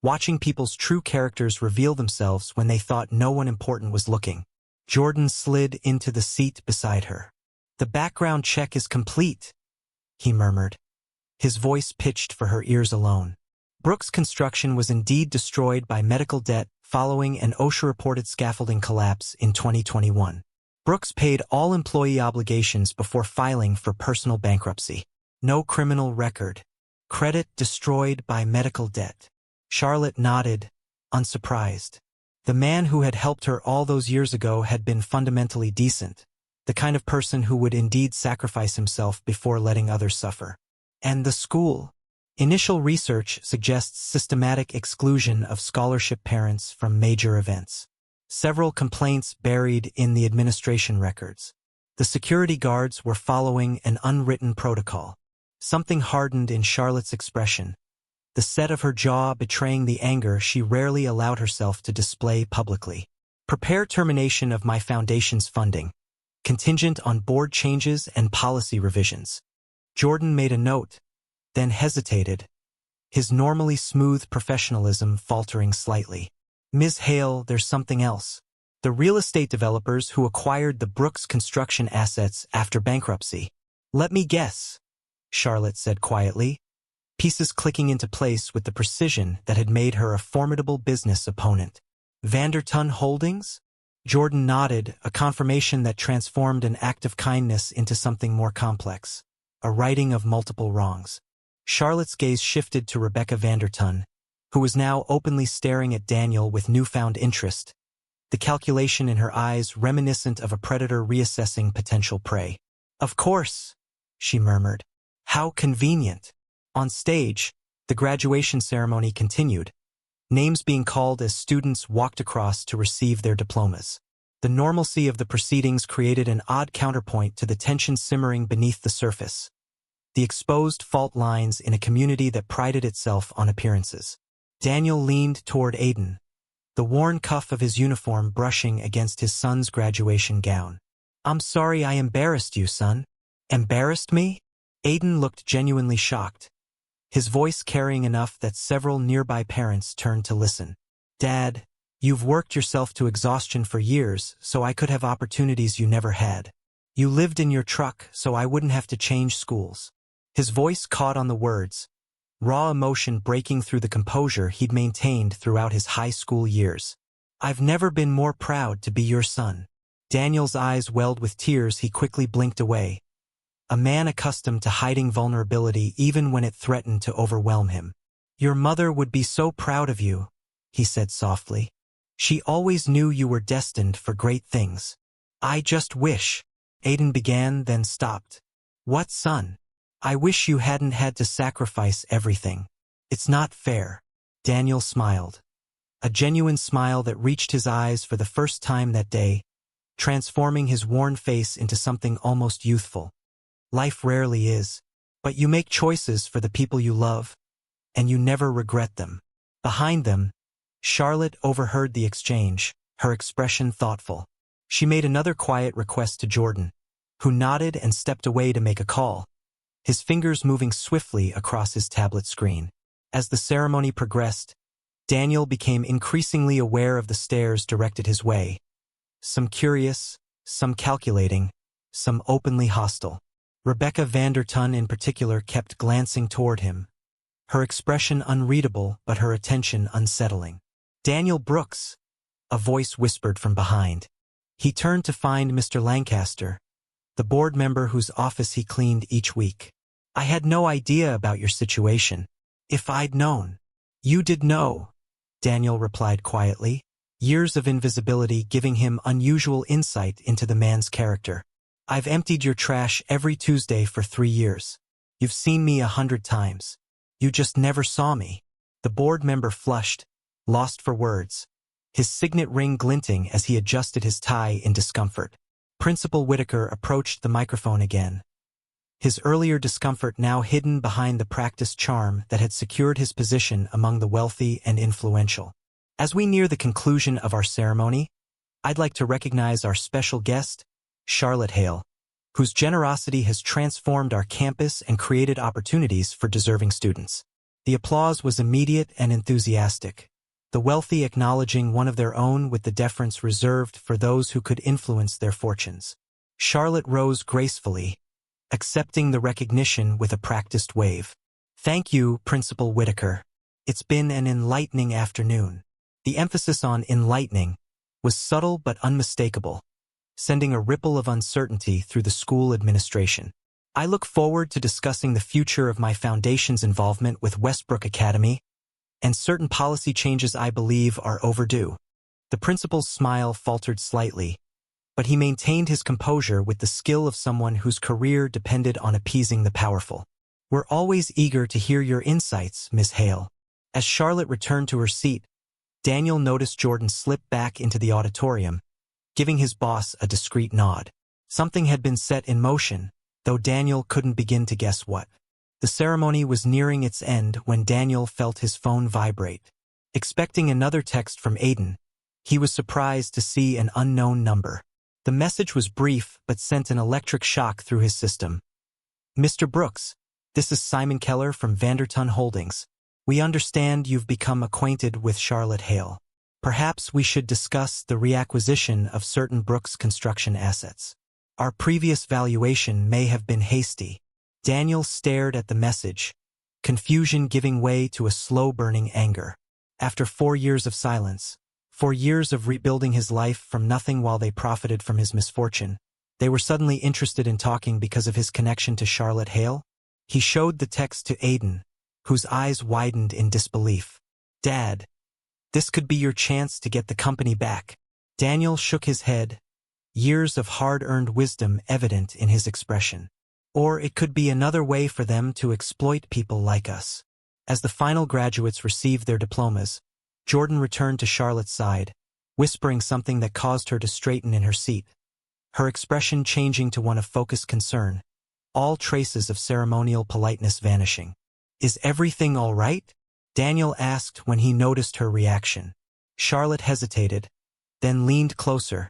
watching people's true characters reveal themselves when they thought no one important was looking. Jordan slid into the seat beside her. "The background check is complete," he murmured, his voice pitched for her ears alone. Brooks Construction was indeed destroyed by medical debt following an OSHA-reported scaffolding collapse in 2021. Brooks paid all employee obligations before filing for personal bankruptcy. No criminal record. Credit destroyed by medical debt. Charlotte nodded, unsurprised. The man who had helped her all those years ago had been fundamentally decent, the kind of person who would indeed sacrifice himself before letting others suffer. And the school. Initial research suggests systematic exclusion of scholarship parents from major events. Several complaints buried in the administration records. The security guards were following an unwritten protocol. Something hardened in Charlotte's expression, the set of her jaw betraying the anger she rarely allowed herself to display publicly. "Prepare termination of my foundation's funding, contingent on board changes and policy revisions." Jordan made a note, then hesitated, his normally smooth professionalism faltering slightly. "Ms. Hale, there's something else. The real estate developers who acquired the Brooks Construction assets after bankruptcy." "Let me guess," Charlotte said quietly, pieces clicking into place with the precision that had made her a formidable business opponent. "Vanderton Holdings?" Jordan nodded, a confirmation that transformed an act of kindness into something more complex, a righting of multiple wrongs. Charlotte's gaze shifted to Rebecca Vanderton, who was now openly staring at Daniel with newfound interest, the calculation in her eyes reminiscent of a predator reassessing potential prey. "Of course," she murmured. "How convenient." On stage, the graduation ceremony continued, names being called as students walked across to receive their diplomas. The normalcy of the proceedings created an odd counterpoint to the tension simmering beneath the surface, the exposed fault lines in a community that prided itself on appearances. Daniel leaned toward Aiden, the worn cuff of his uniform brushing against his son's graduation gown. "I'm sorry I embarrassed you, son." "Embarrassed me?" Aiden looked genuinely shocked, his voice carrying enough that several nearby parents turned to listen. "Dad, you've worked yourself to exhaustion for years, so I could have opportunities you never had. You lived in your truck, so I wouldn't have to change schools." His voice caught on the words, raw emotion breaking through the composure he'd maintained throughout his high school years. I've never been more proud to be your son." Daniel's eyes welled with tears. He quickly blinked away, a man accustomed to hiding vulnerability even when it threatened to overwhelm him. "Your mother would be so proud of you," he said softly. "She always knew you were destined for great things." "I just wish," Aiden began, then stopped. "What, son?" "I wish you hadn't had to sacrifice everything. It's not fair." Daniel smiled, a genuine smile that reached his eyes for the first time that day, transforming his worn face into something almost youthful. "Life rarely is, but you make choices for the people you love, and you never regret them." Behind them, Charlotte overheard the exchange, her expression thoughtful. She made another quiet request to Jordan, who nodded and stepped away to make a call, his fingers moving swiftly across his tablet screen. As the ceremony progressed, Daniel became increasingly aware of the stares directed his way, some curious, some calculating, some openly hostile. Rebecca Vanderton in particular kept glancing toward him, her expression unreadable but her attention unsettling. "Daniel Brooks," a voice whispered from behind. He turned to find Mr. Lancaster, the board member whose office he cleaned each week. "I had no idea about your situation. If I'd known." "You did know," Daniel replied quietly, years of invisibility giving him unusual insight into the man's character. "I've emptied your trash every Tuesday for 3 years. You've seen me 100 times. You just never saw me." The board member flushed, lost for words, his signet ring glinting as he adjusted his tie in discomfort. Principal Whitaker approached the microphone again, his earlier discomfort now hidden behind the practiced charm that had secured his position among the wealthy and influential. "As we near the conclusion of our ceremony, I'd like to recognize our special guest, Charlotte Hale, whose generosity has transformed our campus and created opportunities for deserving students." The applause was immediate and enthusiastic, the wealthy acknowledging one of their own with the deference reserved for those who could influence their fortunes. Charlotte rose gracefully, accepting the recognition with a practiced wave. "Thank you, Principal Whitaker. It's been an enlightening afternoon." The emphasis on enlightening was subtle but unmistakable, sending a ripple of uncertainty through the school administration. "I look forward to discussing the future of my foundation's involvement with Westbrook Academy and certain policy changes I believe are overdue." The principal's smile faltered slightly, but he maintained his composure with the skill of someone whose career depended on appeasing the powerful. "We're always eager to hear your insights, Miss Hale." As Charlotte returned to her seat, Daniel noticed Jordan slip back into the auditorium, giving his boss a discreet nod. Something had been set in motion, though Daniel couldn't begin to guess what. The ceremony was nearing its end when Daniel felt his phone vibrate. Expecting another text from Aiden, he was surprised to see an unknown number. The message was brief but sent an electric shock through his system. "Mr. Brooks, this is Simon Keller from Vanderton Holdings. We understand you've become acquainted with Charlotte Hale. Perhaps we should discuss the reacquisition of certain Brooks construction assets. Our previous valuation may have been hasty." Daniel stared at the message, confusion giving way to a slow-burning anger. After 4 years of silence, 4 years of rebuilding his life from nothing while they profited from his misfortune, they were suddenly interested in talking because of his connection to Charlotte Hale? He showed the text to Aiden, whose eyes widened in disbelief. "Dad, this could be your chance to get the company back." Daniel shook his head, years of hard-earned wisdom evident in his expression. "Or it could be another way for them to exploit people like us." As the final graduates received their diplomas, Jordan returned to Charlotte's side, whispering something that caused her to straighten in her seat, her expression changing to one of focused concern, all traces of ceremonial politeness vanishing. "Is everything all right?" Daniel asked when he noticed her reaction. Charlotte hesitated, then leaned closer,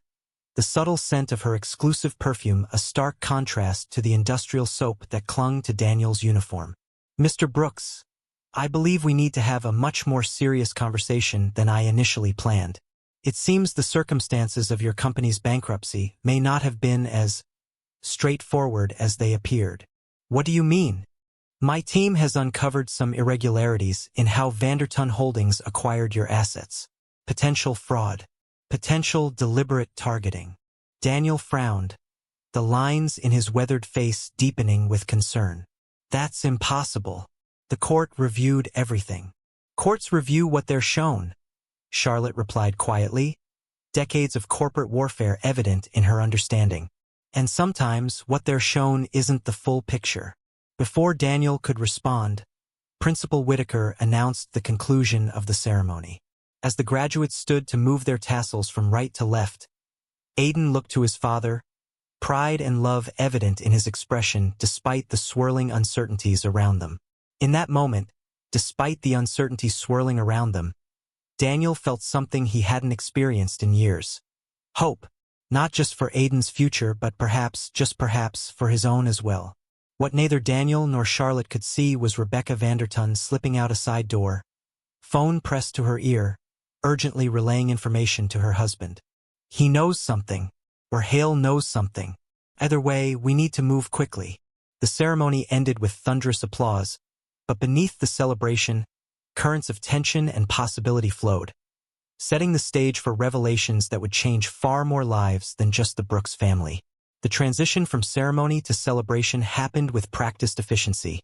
the subtle scent of her exclusive perfume a stark contrast to the industrial soap that clung to Daniel's uniform. "Mr. Brooks, I believe we need to have a much more serious conversation than I initially planned. It seems the circumstances of your company's bankruptcy may not have been as straightforward as they appeared." "What do you mean?" "My team has uncovered some irregularities in how Vanderton Holdings acquired your assets. Potential fraud." Potential deliberate targeting. Daniel frowned, the lines in his weathered face deepening with concern. That's impossible. The court reviewed everything. Courts review what they're shown, Charlotte replied quietly, decades of corporate warfare evident in her understanding. And sometimes what they're shown isn't the full picture. Before Daniel could respond, Principal Whitaker announced the conclusion of the ceremony. As the graduates stood to move their tassels from right to left, Aiden looked to his father, pride and love evident in his expression despite the swirling uncertainties around them. In that moment, despite the uncertainty swirling around them, Daniel felt something he hadn't experienced in years. Hope, not just for Aiden's future but perhaps, just perhaps, for his own as well. What neither Daniel nor Charlotte could see was Rebecca Vanderton slipping out a side door, phone pressed to her ear, urgently relaying information to her husband. He knows something, or Hale knows something. Either way, we need to move quickly. The ceremony ended with thunderous applause, but beneath the celebration, currents of tension and possibility flowed, setting the stage for revelations that would change far more lives than just the Brooks family. The transition from ceremony to celebration happened with practiced efficiency.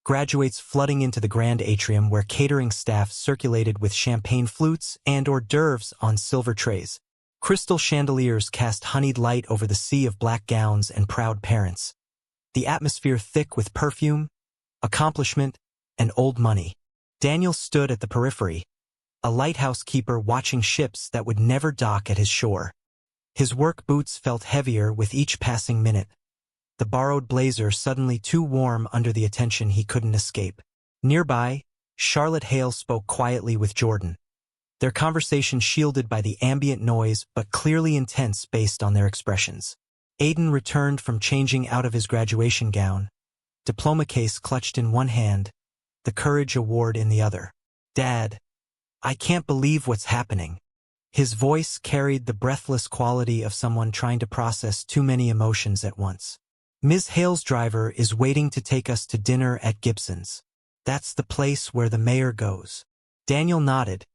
Graduates flooding into the grand atrium where catering staff circulated with champagne flutes and hors d'oeuvres on silver trays. Crystal chandeliers cast honeyed light over the sea of black gowns and proud parents. The atmosphere thick with perfume, accomplishment, and old money. Daniel stood at the periphery, a lighthouse keeper watching ships that would never dock at his shore. His work boots felt heavier with each passing minute, the borrowed blazer suddenly too warm under the attention he couldn't escape. Nearby, Charlotte Hale spoke quietly with Jordan, their conversation shielded by the ambient noise but clearly intense based on their expressions. Aiden returned from changing out of his graduation gown, diploma case clutched in one hand, the Courage Award in the other. "Dad, I can't believe what's happening." His voice carried the breathless quality of someone trying to process too many emotions at once. "Ms. Hale's driver is waiting to take us to dinner at Gibson's. That's the place where the mayor goes." Daniel nodded,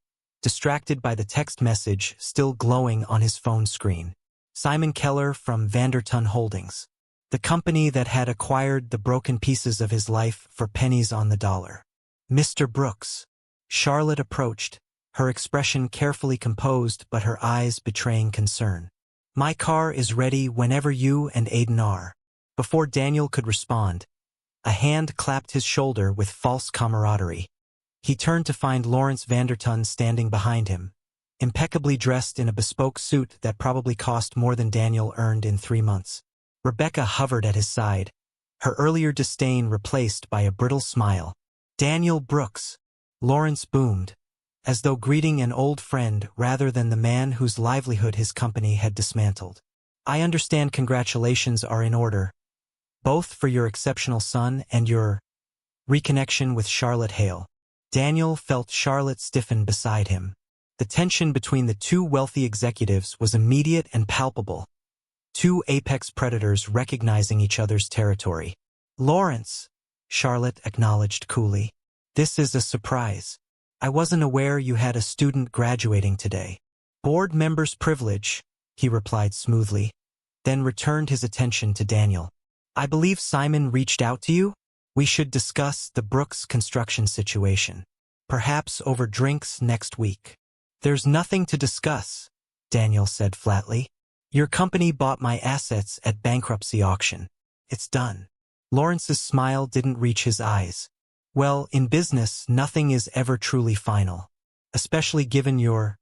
distracted by the text message still glowing on his phone screen. Simon Keller from Vanderton Holdings, the company that had acquired the broken pieces of his life for pennies on the dollar. "Mr. Brooks." Charlotte approached, her expression carefully composed but her eyes betraying concern. "My car is ready whenever you and Aiden are." Before Daniel could respond, a hand clapped his shoulder with false camaraderie. He turned to find Lawrence Vanderton standing behind him, impeccably dressed in a bespoke suit that probably cost more than Daniel earned in 3 months. Rebecca hovered at his side, her earlier disdain replaced by a brittle smile. "Daniel Brooks," Lawrence boomed, as though greeting an old friend rather than the man whose livelihood his company had dismantled. "I understand congratulations are in order, both for your exceptional son and your reconnection with Charlotte Hale." Daniel felt Charlotte stiffen beside him. The tension between the two wealthy executives was immediate and palpable, two apex predators recognizing each other's territory. "Lawrence," Charlotte acknowledged coolly, "this is a surprise. I wasn't aware you had a student graduating today." "Board member's privilege," he replied smoothly, then returned his attention to Daniel. "I believe Simon reached out to you? We should discuss the Brooks construction situation, perhaps over drinks next week." "There's nothing to discuss," Daniel said flatly. "Your company bought my assets at bankruptcy auction. It's done." Lawrence's smile didn't reach his eyes. "Well, in business, nothing is ever truly final, especially given your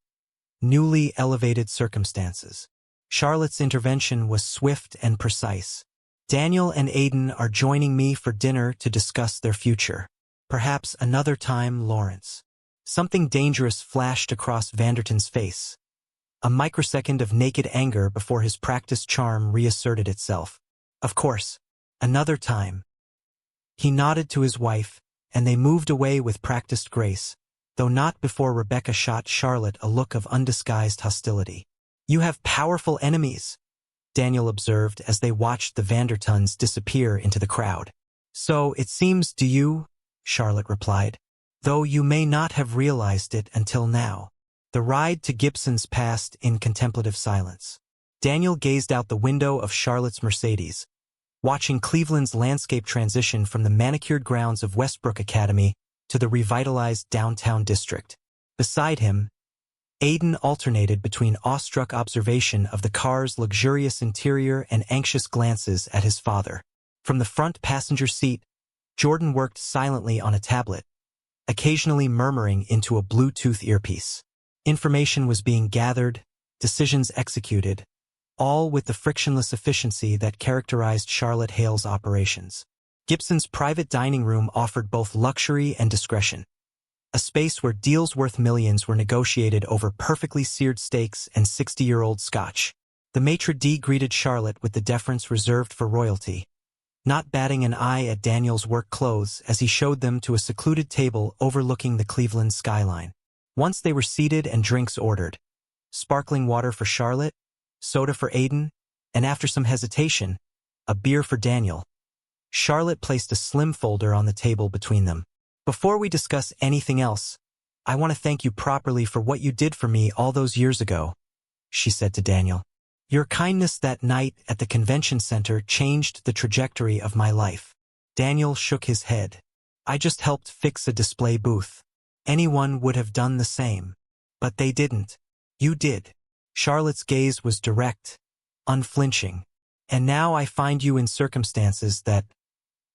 newly elevated circumstances." Charlotte's intervention was swift and precise. "Daniel and Aiden are joining me for dinner to discuss their future. Perhaps another time, Lawrence." Something dangerous flashed across Vanderton's face, a microsecond of naked anger before his practiced charm reasserted itself. "Of course, another time." He nodded to his wife, and they moved away with practiced grace, though not before Rebecca shot Charlotte a look of undisguised hostility. "You have powerful enemies," Daniel observed as they watched the Vandertons disappear into the crowd. "So it seems to you," Charlotte replied, "though you may not have realized it until now." The ride to Gibson's passed in contemplative silence. Daniel gazed out the window of Charlotte's Mercedes, watching Cleveland's landscape transition from the manicured grounds of Westbrook Academy to the revitalized downtown district. Beside him, Aiden alternated between awestruck observation of the car's luxurious interior and anxious glances at his father. From the front passenger seat, Jordan worked silently on a tablet, occasionally murmuring into a Bluetooth earpiece. Information was being gathered, decisions executed, all with the frictionless efficiency that characterized Charlotte Hale's operations. Gibson's private dining room offered both luxury and discretion, a space where deals worth millions were negotiated over perfectly seared steaks and 60-year-old scotch. The maitre d' greeted Charlotte with the deference reserved for royalty, not batting an eye at Daniel's work clothes as he showed them to a secluded table overlooking the Cleveland skyline. Once they were seated and drinks ordered, sparkling water for Charlotte, soda for Aiden, and after some hesitation, a beer for Daniel, Charlotte placed a slim folder on the table between them. Before we discuss anything else, I want to thank you properly for what you did for me all those years ago, she said to Daniel. Your kindness that night at the convention center changed the trajectory of my life. Daniel shook his head. I just helped fix a display booth. Anyone would have done the same. But they didn't. You did. Charlotte's gaze was direct, unflinching. And now I find you in circumstances that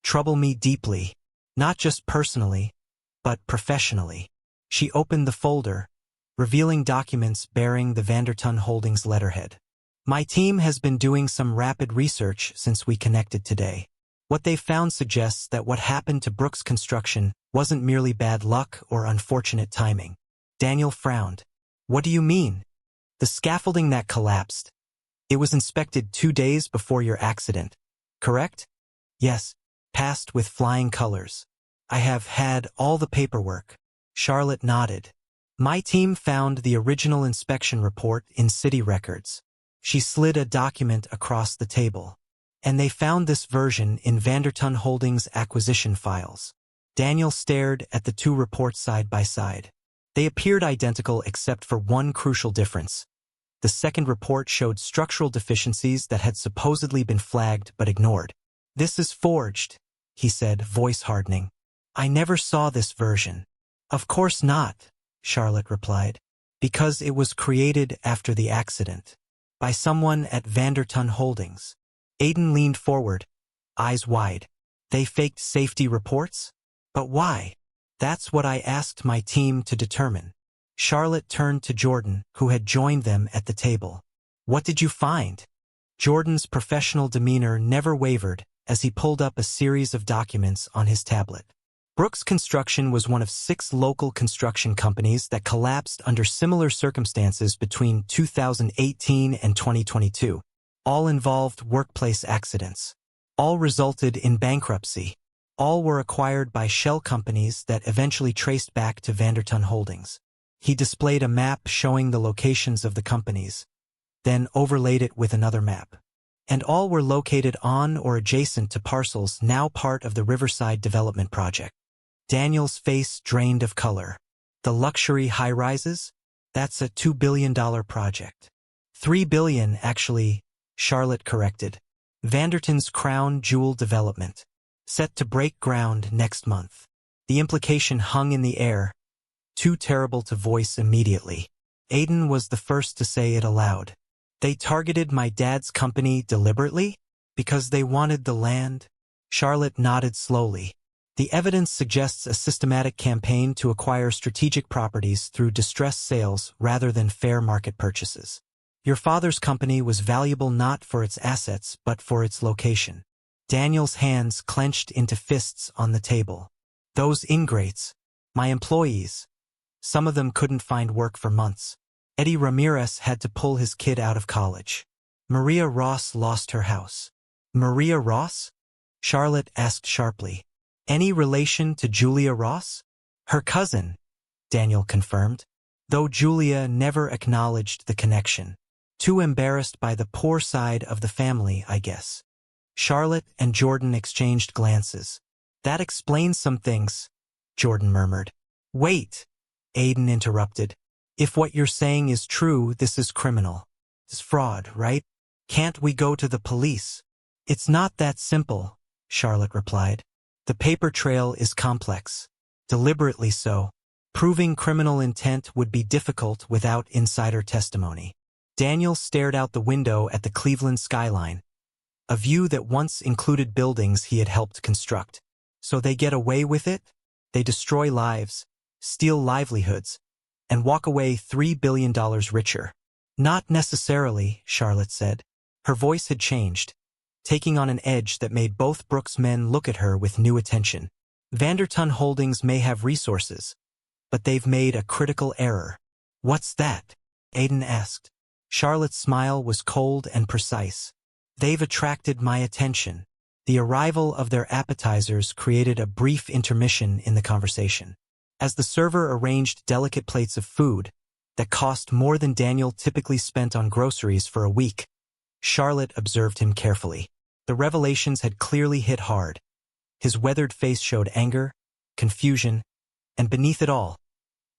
trouble me deeply, not just personally, but professionally. She opened the folder, revealing documents bearing the Vanderton Holdings letterhead. My team has been doing some rapid research since we connected today. What they've found suggests that what happened to Brooks Construction wasn't merely bad luck or unfortunate timing. Daniel frowned. What do you mean? The scaffolding that collapsed. It was inspected 2 days before your accident, correct? Yes, passed with flying colors. I have had all the paperwork. Charlotte nodded. My team found the original inspection report in city records. She slid a document across the table. And they found this version in Vanderton Holdings acquisition files. Daniel stared at the two reports side by side. They appeared identical except for one crucial difference. The second report showed structural deficiencies that had supposedly been flagged but ignored. This is forged, he said, voice hardening. I never saw this version. Of course not, Charlotte replied, because it was created after the accident. By someone at Vanderton Holdings. Aiden leaned forward, eyes wide. They faked safety reports? But why? That's what I asked my team to determine. Charlotte turned to Jordan, who had joined them at the table. What did you find? Jordan's professional demeanor never wavered as he pulled up a series of documents on his tablet. Brooks Construction was one of 6 local construction companies that collapsed under similar circumstances between 2018 and 2022. All involved workplace accidents. All resulted in bankruptcy. All were acquired by shell companies that eventually traced back to Vanderton Holdings. He displayed a map showing the locations of the companies, then overlaid it with another map. And all were located on or adjacent to parcels now part of the Riverside Development Project. Daniel's face drained of color. The luxury high-rises? That's a $2 billion project. $3 billion, actually, Charlotte corrected. Vanderton's crown jewel development. Set to break ground next month. The implication hung in the air, too terrible to voice immediately. Aiden was the first to say it aloud. They targeted my dad's company deliberately? Because they wanted the land? Charlotte nodded slowly. The evidence suggests a systematic campaign to acquire strategic properties through distressed sales rather than fair market purchases. Your father's company was valuable not for its assets but for its location. Daniel's hands clenched into fists on the table. Those ingrates, my employees. Some of them couldn't find work for months. Eddie Ramirez had to pull his kid out of college. Maria Ross lost her house. Maria Ross? Charlotte asked sharply. Any relation to Julia Ross? Her cousin, Daniel confirmed, though Julia never acknowledged the connection. Too embarrassed by the poor side of the family, I guess. Charlotte and Jordan exchanged glances. That explains some things, Jordan murmured. Wait, Aiden interrupted. If what you're saying is true, this is criminal. It's fraud, right? Can't we go to the police? It's not that simple, Charlotte replied. The paper trail is complex. Deliberately so. Proving criminal intent would be difficult without insider testimony. Daniel stared out the window at the Cleveland skyline, a view that once included buildings he had helped construct. So they get away with it? They destroy lives, steal livelihoods, and walk away $3 billion richer. Not necessarily, Charlotte said. Her voice had changed, taking on an edge that made both Brooks' men look at her with new attention. Vanderton Holdings may have resources, but they've made a critical error. What's that? Aiden asked. Charlotte's smile was cold and precise. They've attracted my attention. The arrival of their appetizers created a brief intermission in the conversation. As the server arranged delicate plates of food that cost more than Daniel typically spent on groceries for a week, Charlotte observed him carefully. The revelations had clearly hit hard. His weathered face showed anger, confusion, and beneath it all,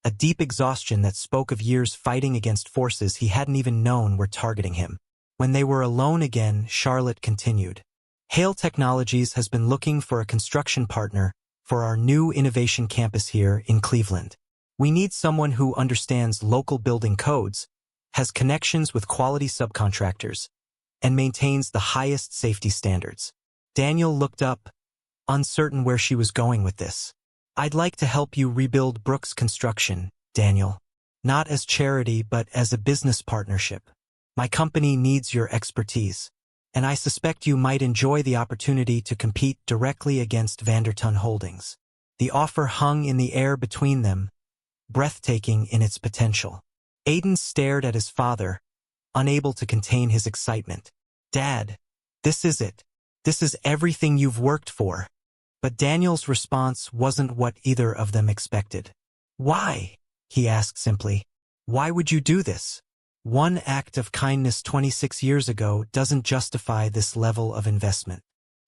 a deep exhaustion that spoke of years fighting against forces he hadn't even known were targeting him. When they were alone again, Charlotte continued. Hale Technologies has been looking for a construction partner for our new innovation campus here in Cleveland. We need someone who understands local building codes, has connections with quality subcontractors, and maintains the highest safety standards. Daniel looked up, uncertain where she was going with this. I'd like to help you rebuild Brooks Construction, Daniel. Not as charity, but as a business partnership. My company needs your expertise, and I suspect you might enjoy the opportunity to compete directly against Vanderton Holdings. The offer hung in the air between them, breathtaking in its potential. Aiden stared at his father, unable to contain his excitement. Dad, this is it. This is everything you've worked for. But Daniel's response wasn't what either of them expected. Why? He asked simply. Why would you do this? One act of kindness 26 years ago doesn't justify this level of investment.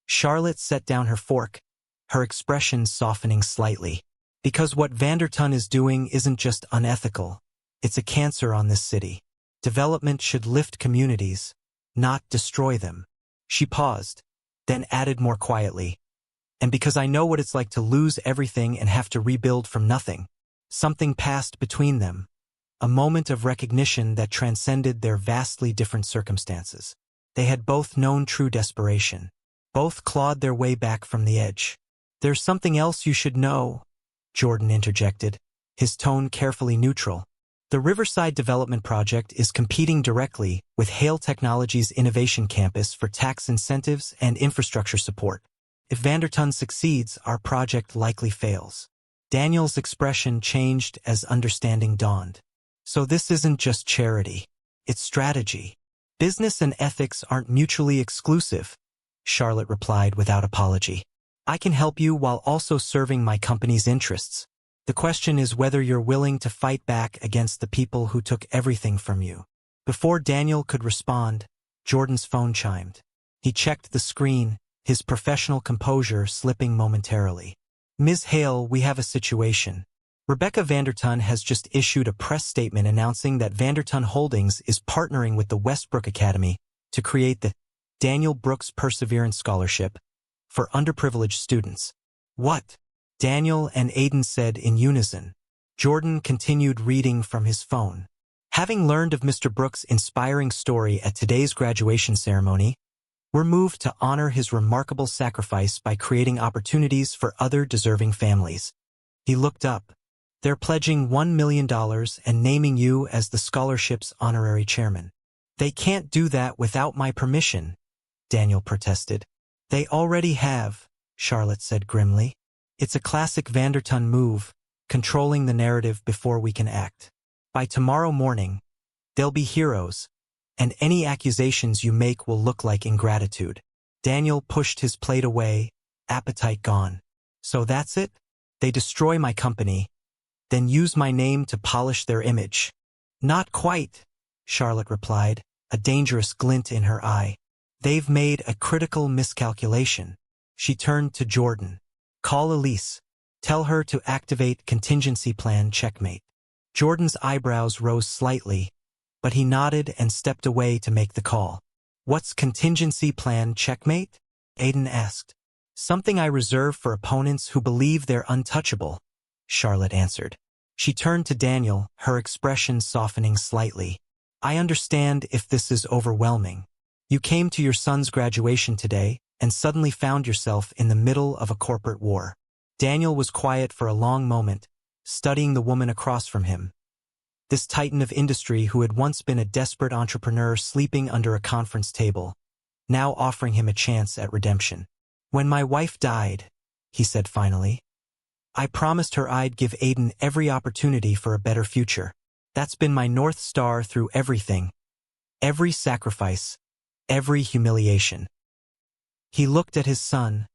Charlotte set down her fork, her expression softening slightly. Because what Vanderton is doing isn't just unethical, it's a cancer on this city. Development should lift communities, not destroy them. She paused, then added more quietly. And because I know what it's like to lose everything and have to rebuild from nothing. Something passed between them, a moment of recognition that transcended their vastly different circumstances. They had both known true desperation. Both clawed their way back from the edge. There's something else you should know, Jordan interjected, his tone carefully neutral. The Riverside Development Project is competing directly with Hale Technologies' Innovation Campus for tax incentives and infrastructure support. If Vanderton succeeds, our project likely fails. Daniel's expression changed as understanding dawned. So this isn't just charity. It's strategy. Business and ethics aren't mutually exclusive, Charlotte replied without apology. I can help you while also serving my company's interests. The question is whether you're willing to fight back against the people who took everything from you. Before Daniel could respond, Jordan's phone chimed. He checked the screen, his professional composure slipping momentarily. Ms. Hale, we have a situation. Rebecca Vanderton has just issued a press statement announcing that Vanderton Holdings is partnering with the Westbrook Academy to create the Daniel Brooks Perseverance Scholarship for underprivileged students. What? Daniel and Aiden said in unison. Jordan continued reading from his phone. Having learned of Mr. Brooks' inspiring story at today's graduation ceremony, we're moved to honor his remarkable sacrifice by creating opportunities for other deserving families. He looked up. They're pledging $1 million and naming you as the scholarship's honorary chairman. They can't do that without my permission, Daniel protested. They already have, Charlotte said grimly. It's a classic Vanderton move, controlling the narrative before we can act. By tomorrow morning, they'll be heroes, and any accusations you make will look like ingratitude. Daniel pushed his plate away, appetite gone. So that's it? They destroy my company, then use my name to polish their image. Not quite, Charlotte replied, a dangerous glint in her eye. They've made a critical miscalculation. She turned to Jordan. Call Elise. Tell her to activate contingency plan checkmate. Jordan's eyebrows rose slightly, but he nodded and stepped away to make the call. What's contingency plan, checkmate? Aiden asked. Something I reserve for opponents who believe they're untouchable, Charlotte answered. She turned to Daniel, her expression softening slightly. I understand if this is overwhelming. You came to your son's graduation today and suddenly found yourself in the middle of a corporate war. Daniel was quiet for a long moment, studying the woman across from him. This titan of industry who had once been a desperate entrepreneur sleeping under a conference table, now offering him a chance at redemption. When my wife died, he said finally, I promised her I'd give Aiden every opportunity for a better future. That's been my North Star through everything, every sacrifice, every humiliation. He looked at his son,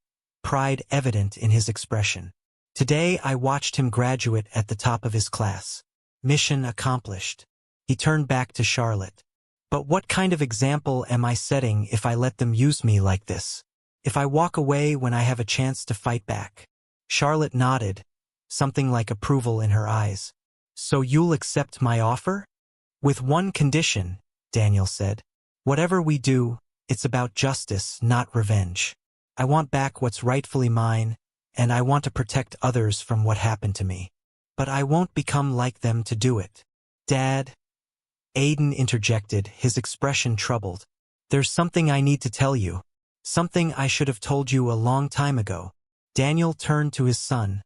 pride evident in his expression. Today I watched him graduate at the top of his class. Mission accomplished. He turned back to Charlotte. But what kind of example am I setting if I let them use me like this? If I walk away when I have a chance to fight back? Charlotte nodded, something like approval in her eyes. So you'll accept my offer? With one condition, Daniel said. Whatever we do, it's about justice, not revenge. I want back what's rightfully mine, and I want to protect others from what happened to me. But I won't become like them to do it. Dad? Aiden interjected, his expression troubled. There's something I need to tell you. Something I should have told you a long time ago. Daniel turned to his son,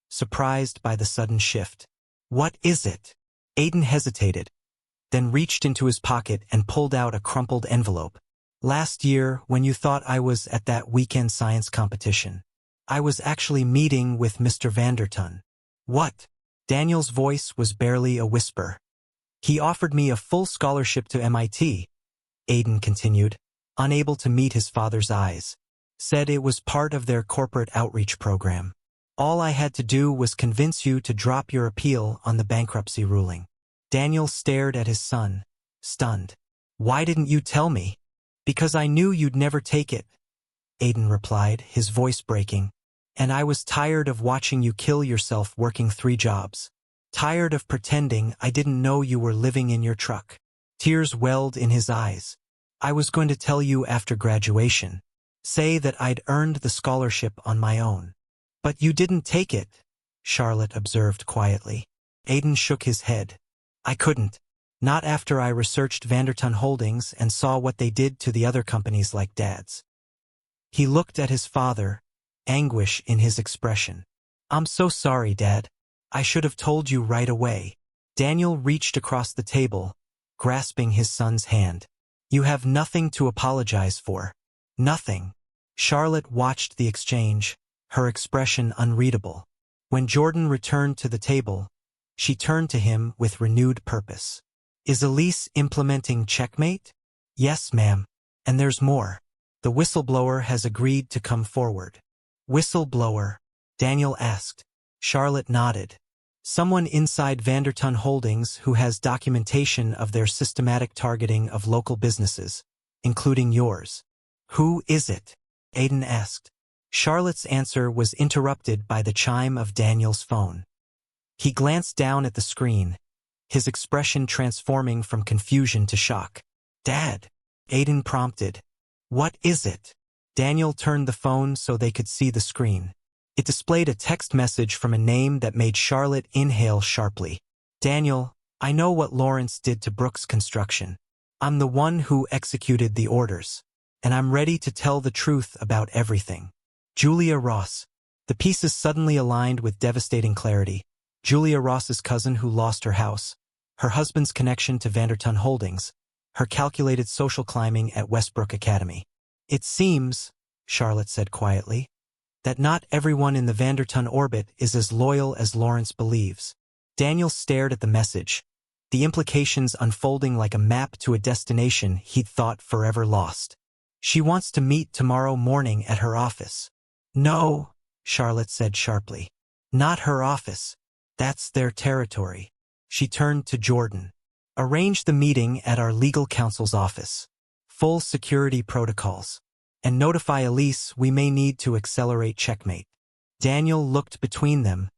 surprised by the sudden shift. What is it? Aiden hesitated, then reached into his pocket and pulled out a crumpled envelope. Last year, when you thought I was at that weekend science competition, I was actually meeting with Mr. Vanderton. What? Daniel's voice was barely a whisper. He offered me a full scholarship to MIT, Aiden continued, unable to meet his father's eyes. Said it was part of their corporate outreach program. All I had to do was convince you to drop your appeal on the bankruptcy ruling. Daniel stared at his son, stunned. Why didn't you tell me? Because I knew you'd never take it, Aiden replied, his voice breaking. And I was tired of watching you kill yourself working 3 jobs. Tired of pretending I didn't know you were living in your truck. Tears welled in his eyes. I was going to tell you after graduation. Say that I'd earned the scholarship on my own. But you didn't take it, Charlotte observed quietly. Aiden shook his head. I couldn't. Not after I researched Vanderton Holdings and saw what they did to the other companies like Dad's. He looked at his father, anguish in his expression. I'm so sorry, Dad. I should have told you right away. Daniel reached across the table, grasping his son's hand. You have nothing to apologize for. Nothing. Charlotte watched the exchange, her expression unreadable. When Jordan returned to the table, she turned to him with renewed purpose. Is Elise implementing checkmate? Yes, ma'am. And there's more. The whistleblower has agreed to come forward. Whistleblower? Daniel asked. Charlotte nodded. Someone inside Vanderton Holdings who has documentation of their systematic targeting of local businesses, including yours. Who is it? Aiden asked. Charlotte's answer was interrupted by the chime of Daniel's phone. He glanced down at the screen, his expression transforming from confusion to shock. Dad, Aiden prompted. What is it? Daniel turned the phone so they could see the screen. It displayed a text message from a name that made Charlotte inhale sharply. Daniel, I know what Lawrence did to Brooks Construction. I'm the one who executed the orders. And I'm ready to tell the truth about everything. Julia Ross. The pieces suddenly aligned with devastating clarity. Julia Ross's cousin who lost her house, her husband's connection to Vanderton Holdings, her calculated social climbing at Westbrook Academy. It seems, Charlotte said quietly, that not everyone in the Vanderton orbit is as loyal as Lawrence believes. Daniel stared at the message, the implications unfolding like a map to a destination he'd thought forever lost. She wants to meet tomorrow morning at her office. No, Charlotte said sharply. Not her office. That's their territory. She turned to Jordan. Arrange the meeting at our legal counsel's office. Full security protocols. And notify Elise we may need to accelerate checkmate. Daniel looked between them,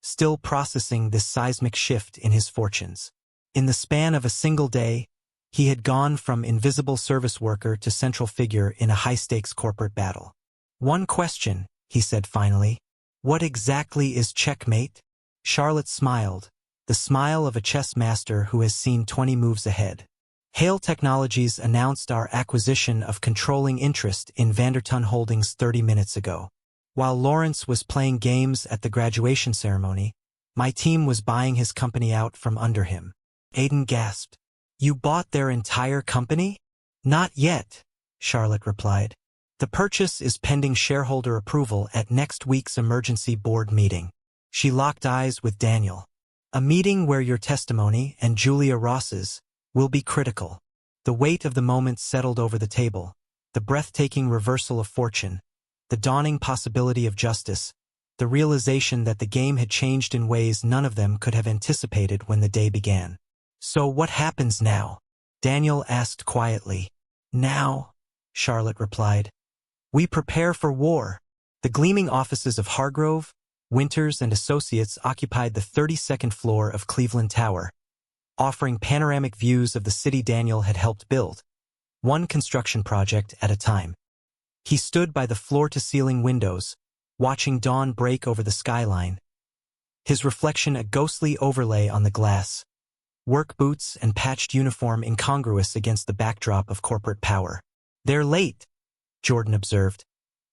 still processing this seismic shift in his fortunes. In the span of a single day, he had gone from invisible service worker to central figure in a high-stakes corporate battle. "One question," he said finally. "What exactly is checkmate?" Charlotte smiled, the smile of a chess master who has seen 20 moves ahead. Hale Technologies announced our acquisition of controlling interest in Vanderton Holdings 30 minutes ago. While Lawrence was playing games at the graduation ceremony, my team was buying his company out from under him. Aiden gasped. "You bought their entire company?" "Not yet," Charlotte replied. "The purchase is pending shareholder approval at next week's emergency board meeting." She locked eyes with Daniel. "A meeting where your testimony and Julia Ross's will be critical." The weight of the moment settled over the table, the breathtaking reversal of fortune, the dawning possibility of justice, the realization that the game had changed in ways none of them could have anticipated when the day began. "So what happens now?" Daniel asked quietly. "Now," Charlotte replied, "we prepare for war." The gleaming offices of Hargrove, Winters and Associates occupied the 32nd floor of Cleveland Tower, offering panoramic views of the city Daniel had helped build, one construction project at a time. He stood by the floor-to-ceiling windows, watching dawn break over the skyline, his reflection a ghostly overlay on the glass, work boots and patched uniform incongruous against the backdrop of corporate power. "They're late," Jordan observed,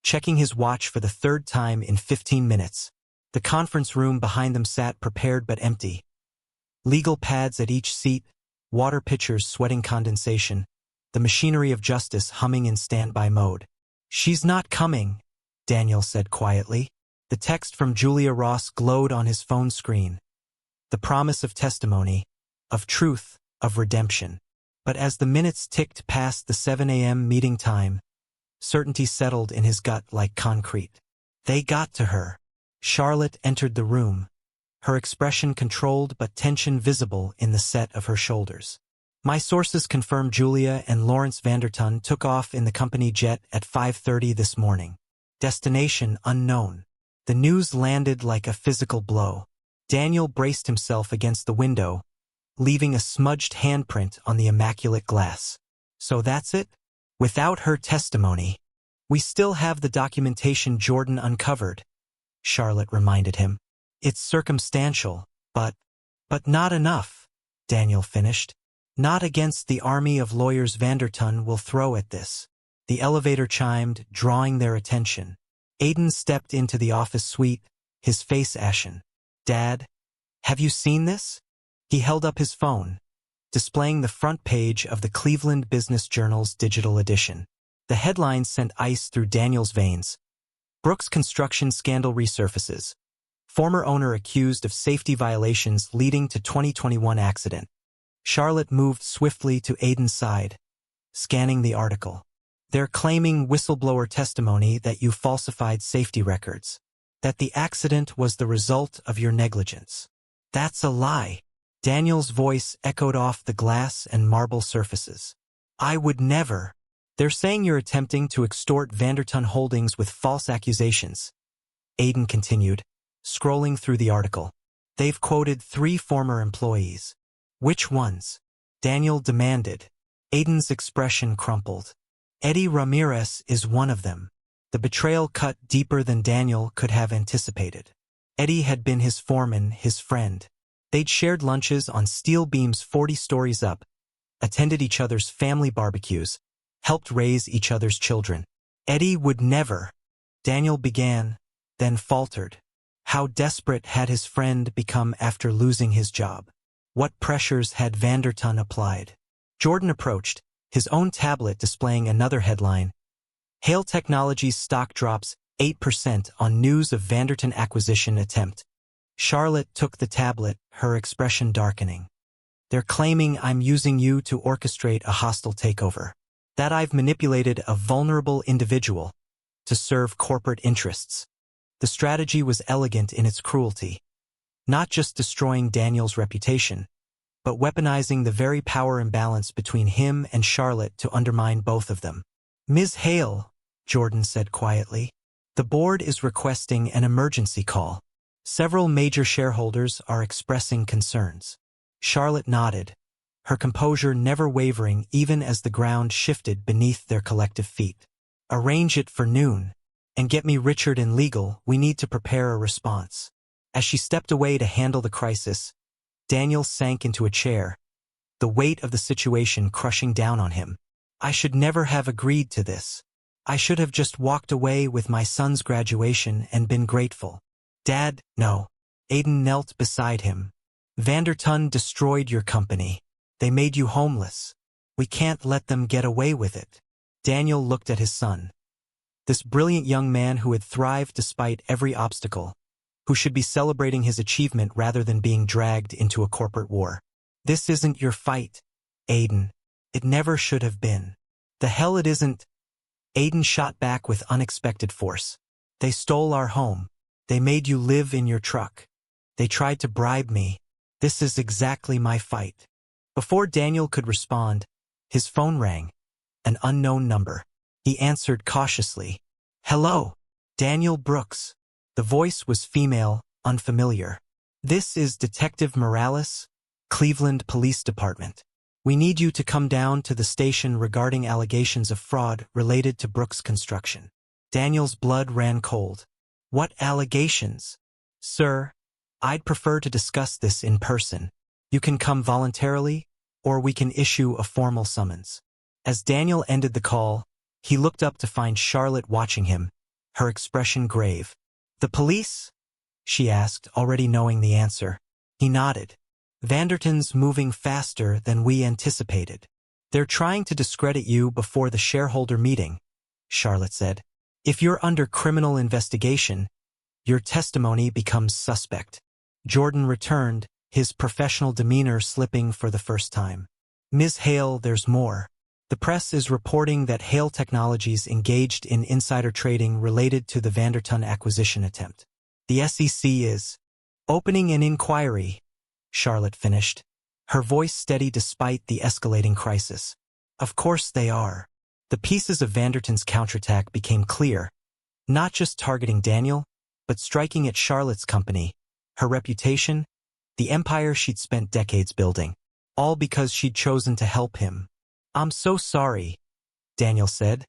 checking his watch for the third time in 15 minutes. The conference room behind them sat prepared but empty. Legal pads at each seat, water pitchers sweating condensation, the machinery of justice humming in standby mode. "She's not coming," Daniel said quietly. The text from Julia Ross glowed on his phone screen. The promise of testimony, of truth, of redemption. But as the minutes ticked past the 7 a.m. meeting time, certainty settled in his gut like concrete. They got to her. Charlotte entered the room, her expression controlled but tension visible in the set of her shoulders. "My sources confirm Julia and Lawrence Vanderton took off in the company jet at 5:30 this morning. Destination unknown." The news landed like a physical blow. Daniel braced himself against the window, leaving a smudged handprint on the immaculate glass. "So that's it? Without her testimony." "We still have the documentation Jordan uncovered," Charlotte reminded him. "It's circumstantial, but not enough," Daniel finished. "Not against the army of lawyers Vanderton will throw at this." The elevator chimed, drawing their attention. Aiden stepped into the office suite, his face ashen. "Dad, have you seen this?" He held up his phone, displaying the front page of the Cleveland Business Journal's digital edition. The headlines sent ice through Daniel's veins. "Brooks Construction Scandal Resurfaces. Former owner accused of safety violations leading to 2021 accident." Charlotte moved swiftly to Aiden's side, scanning the article. "They're claiming whistleblower testimony that you falsified safety records, that the accident was the result of your negligence." "That's a lie." Daniel's voice echoed off the glass and marble surfaces. "I would never." "They're saying you're attempting to extort Vanderton Holdings with false accusations," Aiden continued, scrolling through the article. "They've quoted 3 former employees." "Which ones?" Daniel demanded. Aiden's expression crumpled. "Eddie Ramirez is one of them." The betrayal cut deeper than Daniel could have anticipated. Eddie had been his foreman, his friend. They'd shared lunches on steel beams 40 stories up, attended each other's family barbecues, helped raise each other's children. "Eddie would never," Daniel began, then faltered. How desperate had his friend become after losing his job? What pressures had Vanderton applied? Jordan approached, his own tablet displaying another headline. Hale Technologies stock drops 8% on news of Vanderton acquisition attempt. Charlotte took the tablet, her expression darkening. "They're claiming I'm using you to orchestrate a hostile takeover. That I've manipulated a vulnerable individual to serve corporate interests." The strategy was elegant in its cruelty. Not just destroying Daniel's reputation, but weaponizing the very power imbalance between him and Charlotte to undermine both of them. "Ms. Hale," Jordan said quietly, "the board is requesting an emergency call." Several major shareholders are expressing concerns. Charlotte nodded, her composure never wavering even as the ground shifted beneath their collective feet. Arrange it for noon, and get me Richard in legal. We need to prepare a response. As she stepped away to handle the crisis, Daniel sank into a chair, the weight of the situation crushing down on him. I should never have agreed to this. I should have just walked away with my son's graduation and been grateful. Dad, no. Aiden knelt beside him. Vanderton destroyed your company. They made you homeless. We can't let them get away with it. Daniel looked at his son. This brilliant young man who had thrived despite every obstacle, who should be celebrating his achievement rather than being dragged into a corporate war. This isn't your fight, Aiden. It never should have been. The hell it isn't. Aiden shot back with unexpected force. They stole our home. They made you live in your truck. They tried to bribe me. This is exactly my fight. Before Daniel could respond, his phone rang. An unknown number. He answered cautiously. Hello, Daniel Brooks. The voice was female, unfamiliar. This is Detective Morales, Cleveland Police Department. We need you to come down to the station regarding allegations of fraud related to Brooks Construction. Daniel's blood ran cold. What allegations? Sir, I'd prefer to discuss this in person. You can come voluntarily, or we can issue a formal summons. As Daniel ended the call, he looked up to find Charlotte watching him, her expression grave. The police? She asked, already knowing the answer. He nodded. Vanderton's moving faster than we anticipated. They're trying to discredit you before the shareholder meeting, Charlotte said. If you're under criminal investigation, your testimony becomes suspect. Jordan returned, his professional demeanor slipping for the first time. Ms. Hale, there's more. The press is reporting that Hale Technologies engaged in insider trading related to the Vanderton acquisition attempt. The SEC is opening an inquiry, Charlotte finished, her voice steady despite the escalating crisis. Of course they are. The pieces of Vanderton's counterattack became clear, not just targeting Daniel, but striking at Charlotte's company, her reputation, the empire she'd spent decades building, all because she'd chosen to help him. I'm so sorry, Daniel said,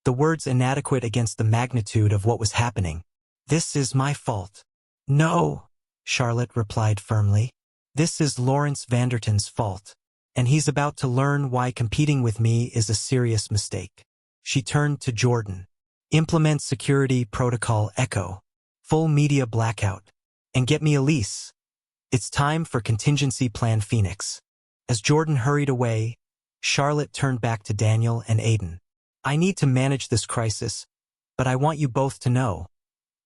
the words inadequate against the magnitude of what was happening. This is my fault. No, Charlotte replied firmly. This is Lawrence Vanderton's fault, and he's about to learn why competing with me is a serious mistake. She turned to Jordan. Implement security protocol Echo, full media blackout, and get me a lease. It's time for contingency plan Phoenix. As Jordan hurried away, Charlotte turned back to Daniel and Aiden. I need to manage this crisis, but I want you both to know.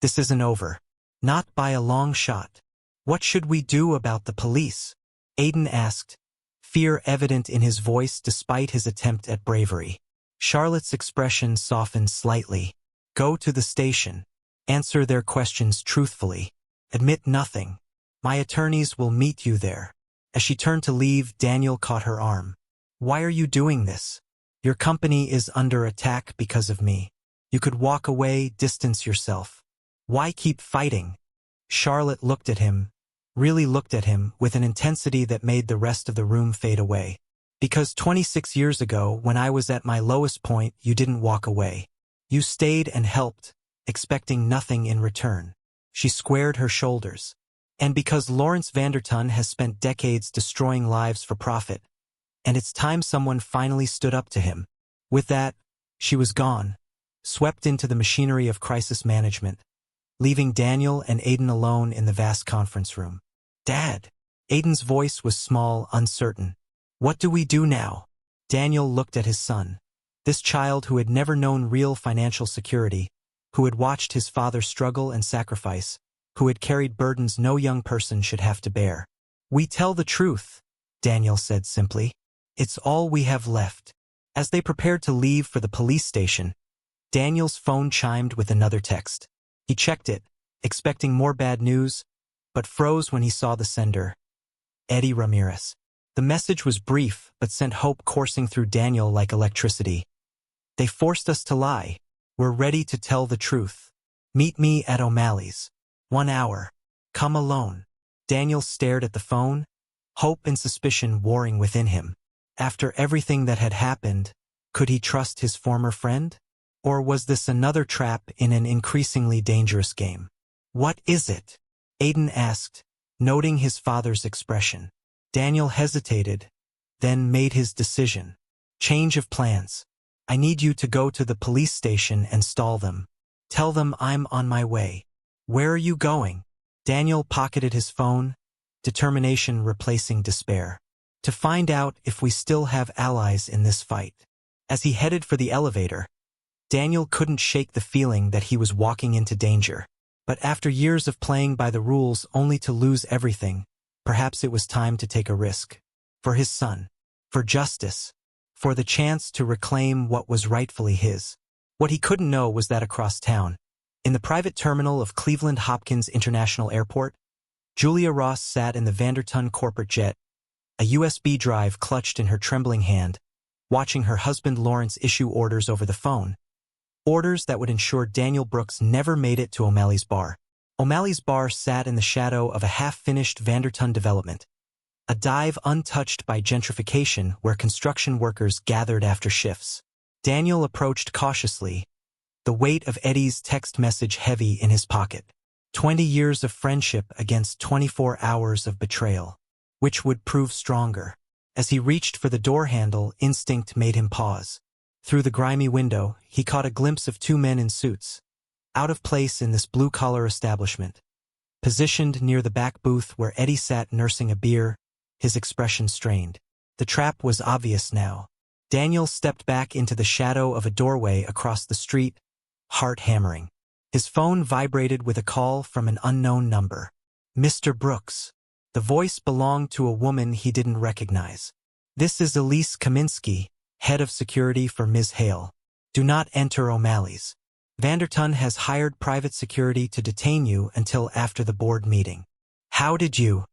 This isn't over. Not by a long shot. What should we do about the police? Aiden asked, fear evident in his voice despite his attempt at bravery. Charlotte's expression softened slightly. Go to the station. Answer their questions truthfully. Admit nothing. My attorneys will meet you there. As she turned to leave, Daniel caught her arm. Why are you doing this? Your company is under attack because of me. You could walk away, distance yourself. Why keep fighting? Charlotte looked at him, really looked at him, with an intensity that made the rest of the room fade away. Because 26 years ago, when I was at my lowest point, you didn't walk away. You stayed and helped, expecting nothing in return. She squared her shoulders. And because Lawrence Vanderton has spent decades destroying lives for profit, and it's time someone finally stood up to him. With that, she was gone, swept into the machinery of crisis management, leaving Daniel and Aiden alone in the vast conference room. Dad! Aiden's voice was small, uncertain. What do we do now? Daniel looked at his son, this child who had never known real financial security, who had watched his father struggle and sacrifice, who had carried burdens no young person should have to bear. We tell the truth, Daniel said simply. It's all we have left. As they prepared to leave for the police station, Daniel's phone chimed with another text. He checked it, expecting more bad news, but froze when he saw the sender. Eddie Ramirez. The message was brief, but sent hope coursing through Daniel like electricity. They forced us to lie. We're ready to tell the truth. Meet me at O'Malley's. 1 hour. Come alone. Daniel stared at the phone, hope and suspicion warring within him. After everything that had happened, could he trust his former friend? Or was this another trap in an increasingly dangerous game? What is it? Aiden asked, noting his father's expression. Daniel hesitated, then made his decision. Change of plans. I need you to go to the police station and stall them. Tell them I'm on my way. Where are you going? Daniel pocketed his phone, determination replacing despair. To find out if we still have allies in this fight. As he headed for the elevator, Daniel couldn't shake the feeling that he was walking into danger. But after years of playing by the rules only to lose everything, perhaps it was time to take a risk. For his son. For justice. For the chance to reclaim what was rightfully his. What he couldn't know was that across town, in the private terminal of Cleveland Hopkins International Airport, Julia Ross sat in the Vanderton corporate jet, a USB drive clutched in her trembling hand, watching her husband Lawrence issue orders over the phone. Orders that would ensure Daniel Brooks never made it to O'Malley's bar. O'Malley's bar sat in the shadow of a half-finished Vanderton development, a dive untouched by gentrification where construction workers gathered after shifts. Daniel approached cautiously, the weight of Eddie's text message heavy in his pocket. 20 years of friendship against 24 hours of betrayal. Which would prove stronger? As he reached for the door handle, instinct made him pause. Through the grimy window, he caught a glimpse of two men in suits, out of place in this blue-collar establishment. Positioned near the back booth where Eddie sat nursing a beer, his expression strained. The trap was obvious now. Daniel stepped back into the shadow of a doorway across the street, heart hammering. His phone vibrated with a call from an unknown number. Mr. Brooks. The voice belonged to a woman he didn't recognize. This is Elise Kaminsky, head of security for Ms. Hale. Do not enter O'Malley's. Vanderton has hired private security to detain you until after the board meeting. How did you?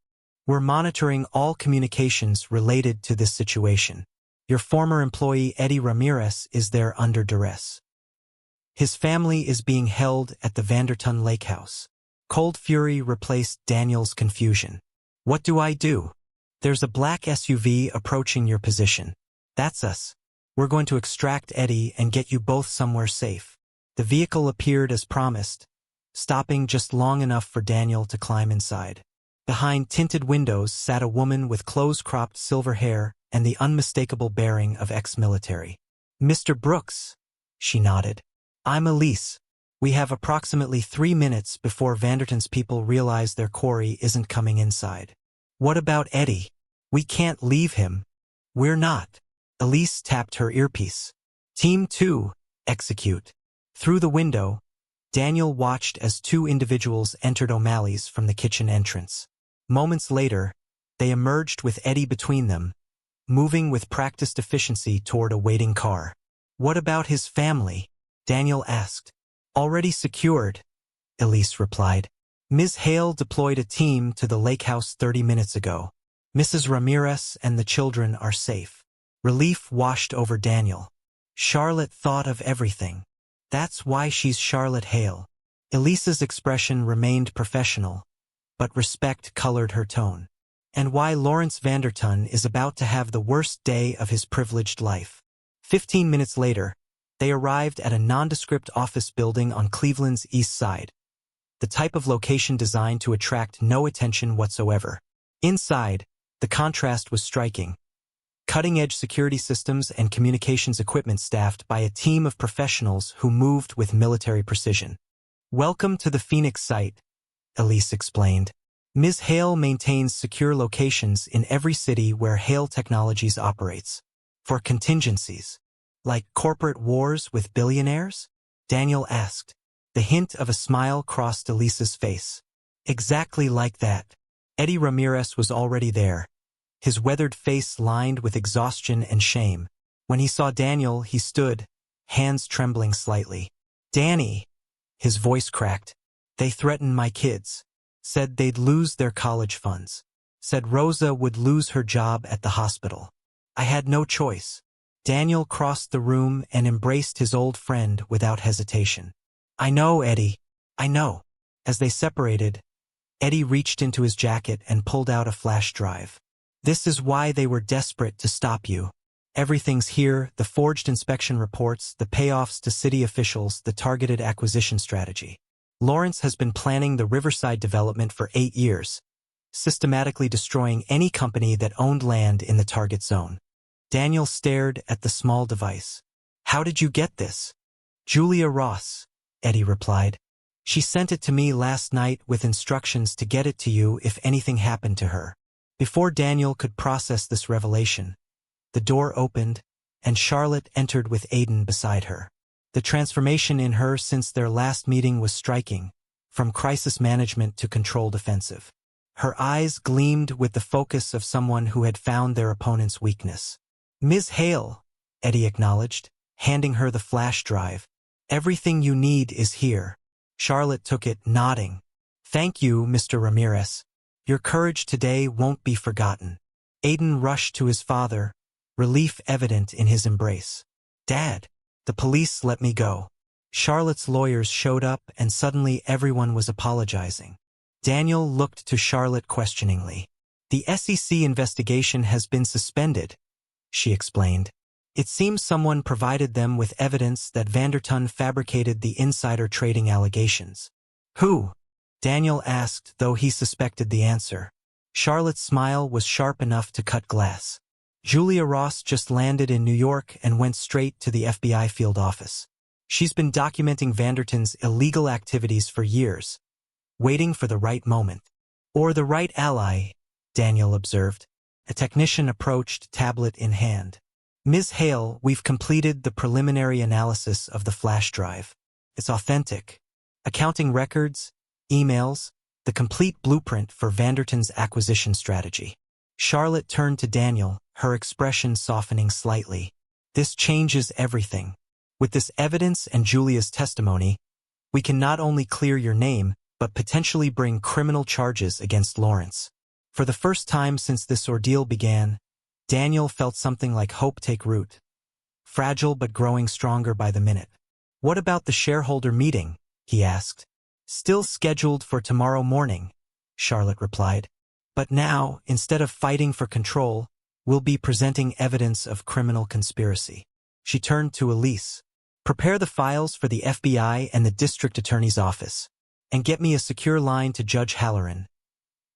We're monitoring all communications related to this situation. Your former employee Eddie Ramirez is there under duress. His family is being held at the Vanderton Lake House. Cold fury replaced Daniel's confusion. What do I do? There's a black SUV approaching your position. That's us. We're going to extract Eddie and get you both somewhere safe. The vehicle appeared as promised, stopping just long enough for Daniel to climb inside. Behind tinted windows sat a woman with close-cropped silver hair and the unmistakable bearing of ex-military. Mr. Brooks, she nodded. I'm Elise. We have approximately 3 minutes before Vanderton's people realize their quarry isn't coming inside. What about Eddie? We can't leave him. We're not. Elise tapped her earpiece. Team 2, execute. Through the window, Daniel watched as two individuals entered O'Malley's from the kitchen entrance. Moments later, they emerged with Eddie between them, moving with practiced efficiency toward a waiting car. What about his family? Daniel asked. Already secured, Elise replied. Ms. Hale deployed a team to the lake house 30 minutes ago. Mrs. Ramirez and the children are safe. Relief washed over Daniel. Charlotte thought of everything. That's why she's Charlotte Hale. Elise's expression remained professional, but respect colored her tone. And why Lawrence Vanderton is about to have the worst day of his privileged life. 15 minutes later, they arrived at a nondescript office building on Cleveland's east side, the type of location designed to attract no attention whatsoever. Inside, the contrast was striking. Cutting-edge security systems and communications equipment staffed by a team of professionals who moved with military precision. Welcome to the Phoenix site, Elise explained. Ms. Hale maintains secure locations in every city where Hale Technologies operates. For contingencies. Like corporate wars with billionaires? Daniel asked. The hint of a smile crossed Elise's face. Exactly like that. Eddie Ramirez was already there, his weathered face lined with exhaustion and shame. When he saw Daniel, he stood, hands trembling slightly. Danny, his voice cracked. They threatened my kids. Said they'd lose their college funds. Said Rosa would lose her job at the hospital. I had no choice. Daniel crossed the room and embraced his old friend without hesitation. I know, Eddie. I know. As they separated, Eddie reached into his jacket and pulled out a flash drive. This is why they were desperate to stop you. Everything's here, the forged inspection reports, the payoffs to city officials, the targeted acquisition strategy. Lawrence has been planning the Riverside development for 8 years, systematically destroying any company that owned land in the target zone. Daniel stared at the small device. How did you get this? Julia Ross, Eddie replied. She sent it to me last night with instructions to get it to you if anything happened to her. Before Daniel could process this revelation, the door opened, and Charlotte entered with Aiden beside her. The transformation in her since their last meeting was striking, from crisis management to controlled offensive. Her eyes gleamed with the focus of someone who had found their opponent's weakness. Ms. Hale, Eddie acknowledged, handing her the flash drive. Everything you need is here. Charlotte took it, nodding. Thank you, Mr. Ramirez. Your courage today won't be forgotten. Aiden rushed to his father, relief evident in his embrace. Dad, the police let me go. Charlotte's lawyers showed up and suddenly everyone was apologizing. Daniel looked to Charlotte questioningly. The SEC investigation has been suspended, she explained. It seems someone provided them with evidence that Vanderton fabricated the insider trading allegations. Who? Daniel asked, though he suspected the answer. Charlotte's smile was sharp enough to cut glass. Julia Ross just landed in New York and went straight to the FBI field office. She's been documenting Vanderton's illegal activities for years, waiting for the right moment. Or the right ally, Daniel observed. A technician approached, tablet in hand. Ms. Hale, we've completed the preliminary analysis of the flash drive. It's authentic. Accounting records, emails, the complete blueprint for Vanderton's acquisition strategy. Charlotte turned to Daniel, her expression softening slightly. This changes everything. With this evidence and Julia's testimony, we can not only clear your name, but potentially bring criminal charges against Lawrence. For the first time since this ordeal began, Daniel felt something like hope take root. Fragile but growing stronger by the minute. What about the shareholder meeting? He asked. Still scheduled for tomorrow morning, Charlotte replied. But now, instead of fighting for control, we'll be presenting evidence of criminal conspiracy. She turned to Elise. Prepare the files for the FBI and the district attorney's office, and get me a secure line to Judge Halloran.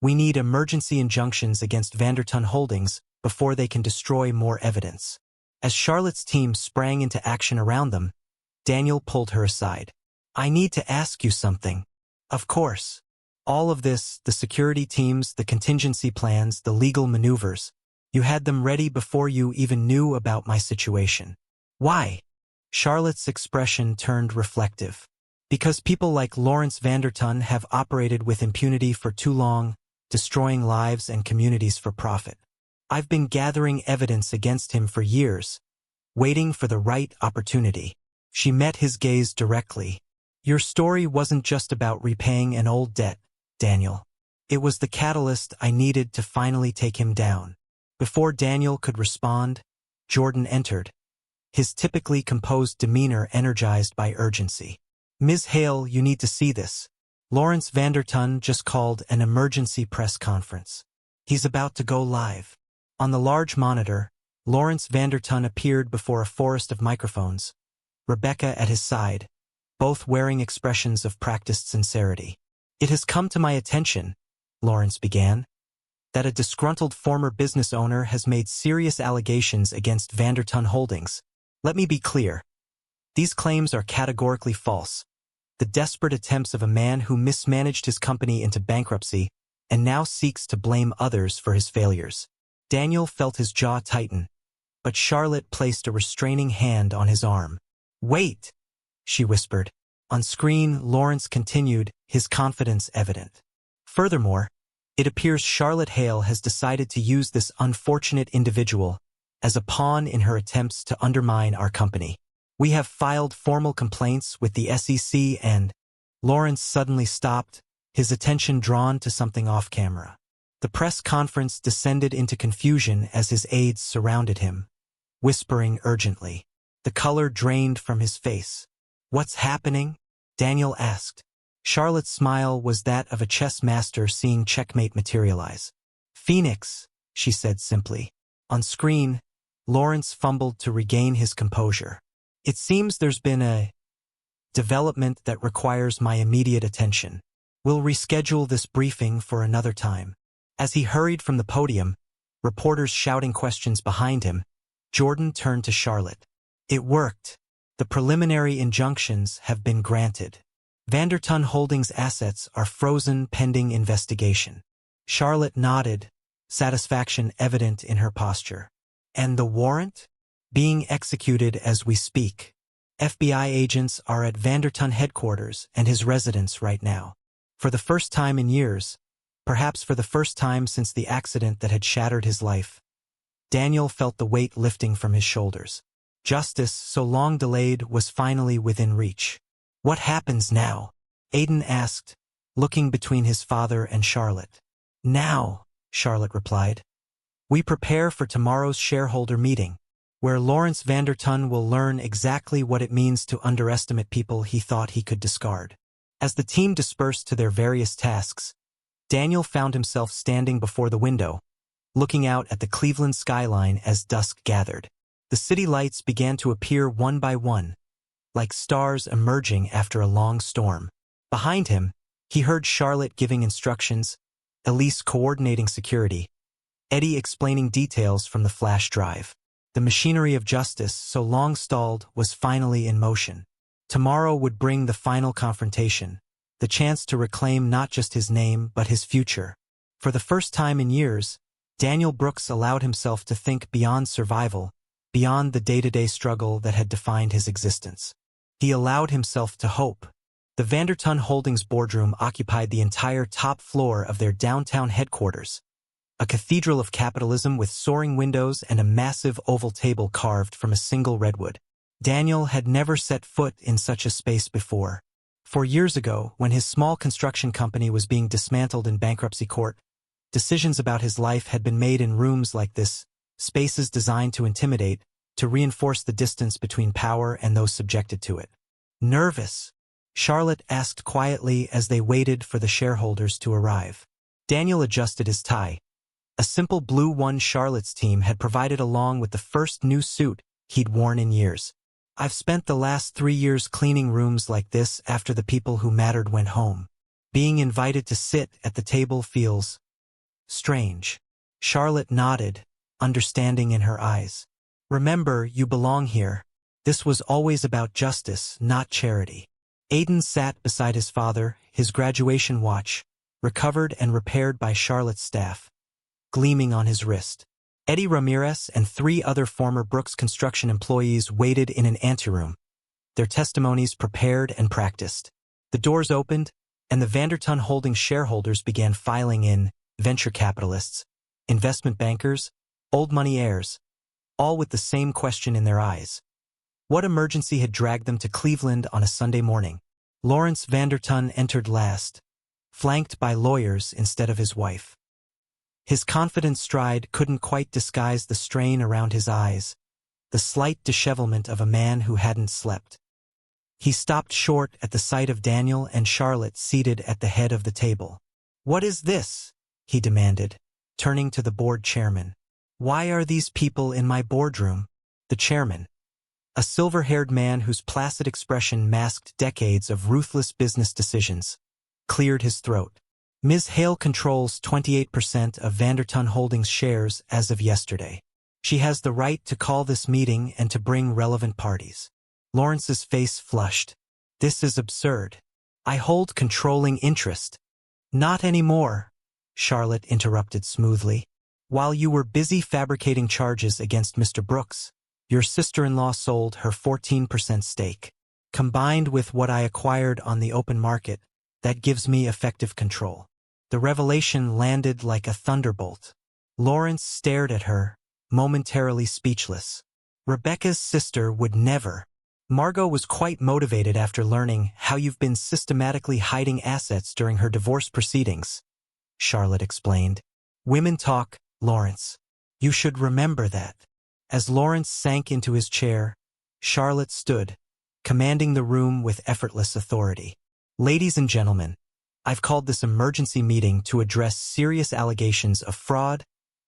We need emergency injunctions against Vanderton Holdings before they can destroy more evidence. As Charlotte's team sprang into action around them, Daniel pulled her aside. I need to ask you something. Of course. All of this, the security teams, the contingency plans, the legal maneuvers, you had them ready before you even knew about my situation. Why? Charlotte's expression turned reflective. Because people like Lawrence Vanderton have operated with impunity for too long, destroying lives and communities for profit. I've been gathering evidence against him for years, waiting for the right opportunity. She met his gaze directly. Your story wasn't just about repaying an old debt, Daniel. It was the catalyst I needed to finally take him down. Before Daniel could respond, Jordan entered, his typically composed demeanor energized by urgency. Ms. Hale, you need to see this. Lawrence Vanderton just called an emergency press conference. He's about to go live. On the large monitor, Lawrence Vanderton appeared before a forest of microphones, Rebecca at his side, both wearing expressions of practiced sincerity. It has come to my attention, Lawrence began, that a disgruntled former business owner has made serious allegations against Vanderton Holdings. Let me be clear. These claims are categorically false. The desperate attempts of a man who mismanaged his company into bankruptcy and now seeks to blame others for his failures. Daniel felt his jaw tighten, but Charlotte placed a restraining hand on his arm. Wait, she whispered. On screen, Lawrence continued, his confidence evident. Furthermore, it appears Charlotte Hale has decided to use this unfortunate individual as a pawn in her attempts to undermine our company. We have filed formal complaints with the SEC and... Lawrence suddenly stopped, his attention drawn to something off camera. The press conference descended into confusion as his aides surrounded him, whispering urgently. The color drained from his face. What's happening? Daniel asked. Charlotte's smile was that of a chess master seeing checkmate materialize. "Phoenix," she said simply. On screen, Lawrence fumbled to regain his composure. "It seems there's been a development that requires my immediate attention. We'll reschedule this briefing for another time." As he hurried from the podium, reporters shouting questions behind him, Jordan turned to Charlotte. "It worked. The preliminary injunctions have been granted. Vanderton Holdings' assets are frozen pending investigation." Charlotte nodded, satisfaction evident in her posture. "And the warrant?" "Being executed as we speak. FBI agents are at Vanderton headquarters and his residence right now." For the first time in years, perhaps for the first time since the accident that had shattered his life, Daniel felt the weight lifting from his shoulders. Justice, so long delayed, was finally within reach. "What happens now?" Aiden asked, looking between his father and Charlotte. "Now," Charlotte replied, "we prepare for tomorrow's shareholder meeting, where Lawrence Vanderton will learn exactly what it means to underestimate people he thought he could discard." As the team dispersed to their various tasks, Daniel found himself standing before the window, looking out at the Cleveland skyline as dusk gathered. The city lights began to appear one by one, like stars emerging after a long storm. Behind him, he heard Charlotte giving instructions, Elise coordinating security, Eddie explaining details from the flash drive. The machinery of justice, so long stalled, was finally in motion. Tomorrow would bring the final confrontation, the chance to reclaim not just his name but his future. For the first time in years, Daniel Brooks allowed himself to think beyond survival, beyond the day-to-day struggle that had defined his existence. He allowed himself to hope. The Vanderton Holdings boardroom occupied the entire top floor of their downtown headquarters, a cathedral of capitalism with soaring windows and a massive oval table carved from a single redwood. Daniel had never set foot in such a space before. 4 years ago, when his small construction company was being dismantled in bankruptcy court, decisions about his life had been made in rooms like this, spaces designed to intimidate, to reinforce the distance between power and those subjected to it. "Nervous?" Charlotte asked quietly as they waited for the shareholders to arrive. Daniel adjusted his tie. A simple blue one Charlotte's team had provided along with the first new suit he'd worn in years. "I've spent the last 3 years cleaning rooms like this after the people who mattered went home. Being invited to sit at the table feels strange." Charlotte nodded, understanding in her eyes. "Remember, you belong here. This was always about justice, not charity." Aiden sat beside his father, his graduation watch, recovered and repaired by Charlotte's staff, gleaming on his wrist. Eddie Ramirez and 3 other former Brooks construction employees waited in an anteroom, their testimonies prepared and practiced. The doors opened, and the Vanderton Holdings shareholders began filing in, venture capitalists, investment bankers, old money heirs, all with the same question in their eyes. What emergency had dragged them to Cleveland on a Sunday morning? Lawrence Vanderton entered last, flanked by lawyers instead of his wife. His confident stride couldn't quite disguise the strain around his eyes, the slight dishevelment of a man who hadn't slept. He stopped short at the sight of Daniel and Charlotte seated at the head of the table. "What is this?" he demanded, turning to the board chairman. "Why are these people in my boardroom?" The chairman, a silver-haired man whose placid expression masked decades of ruthless business decisions, cleared his throat. "Ms. Hale controls 28% of Vanderton Holdings shares as of yesterday. She has the right to call this meeting and to bring relevant parties." Lawrence's face flushed. "This is absurd. I hold controlling interest." "Not anymore," Charlotte interrupted smoothly. "While you were busy fabricating charges against Mr. Brooks, your sister-in-law sold her 14% stake. Combined with what I acquired on the open market, that gives me effective control." The revelation landed like a thunderbolt. Lawrence stared at her, momentarily speechless. Rebecca's sister would never. "Margot was quite motivated after learning how you've been systematically hiding assets during her divorce proceedings," Charlotte explained. "Women talk, Lawrence. You should remember that." As Lawrence sank into his chair, Charlotte stood, commanding the room with effortless authority. Ladies and gentlemen, I've called this emergency meeting to address serious allegations of fraud,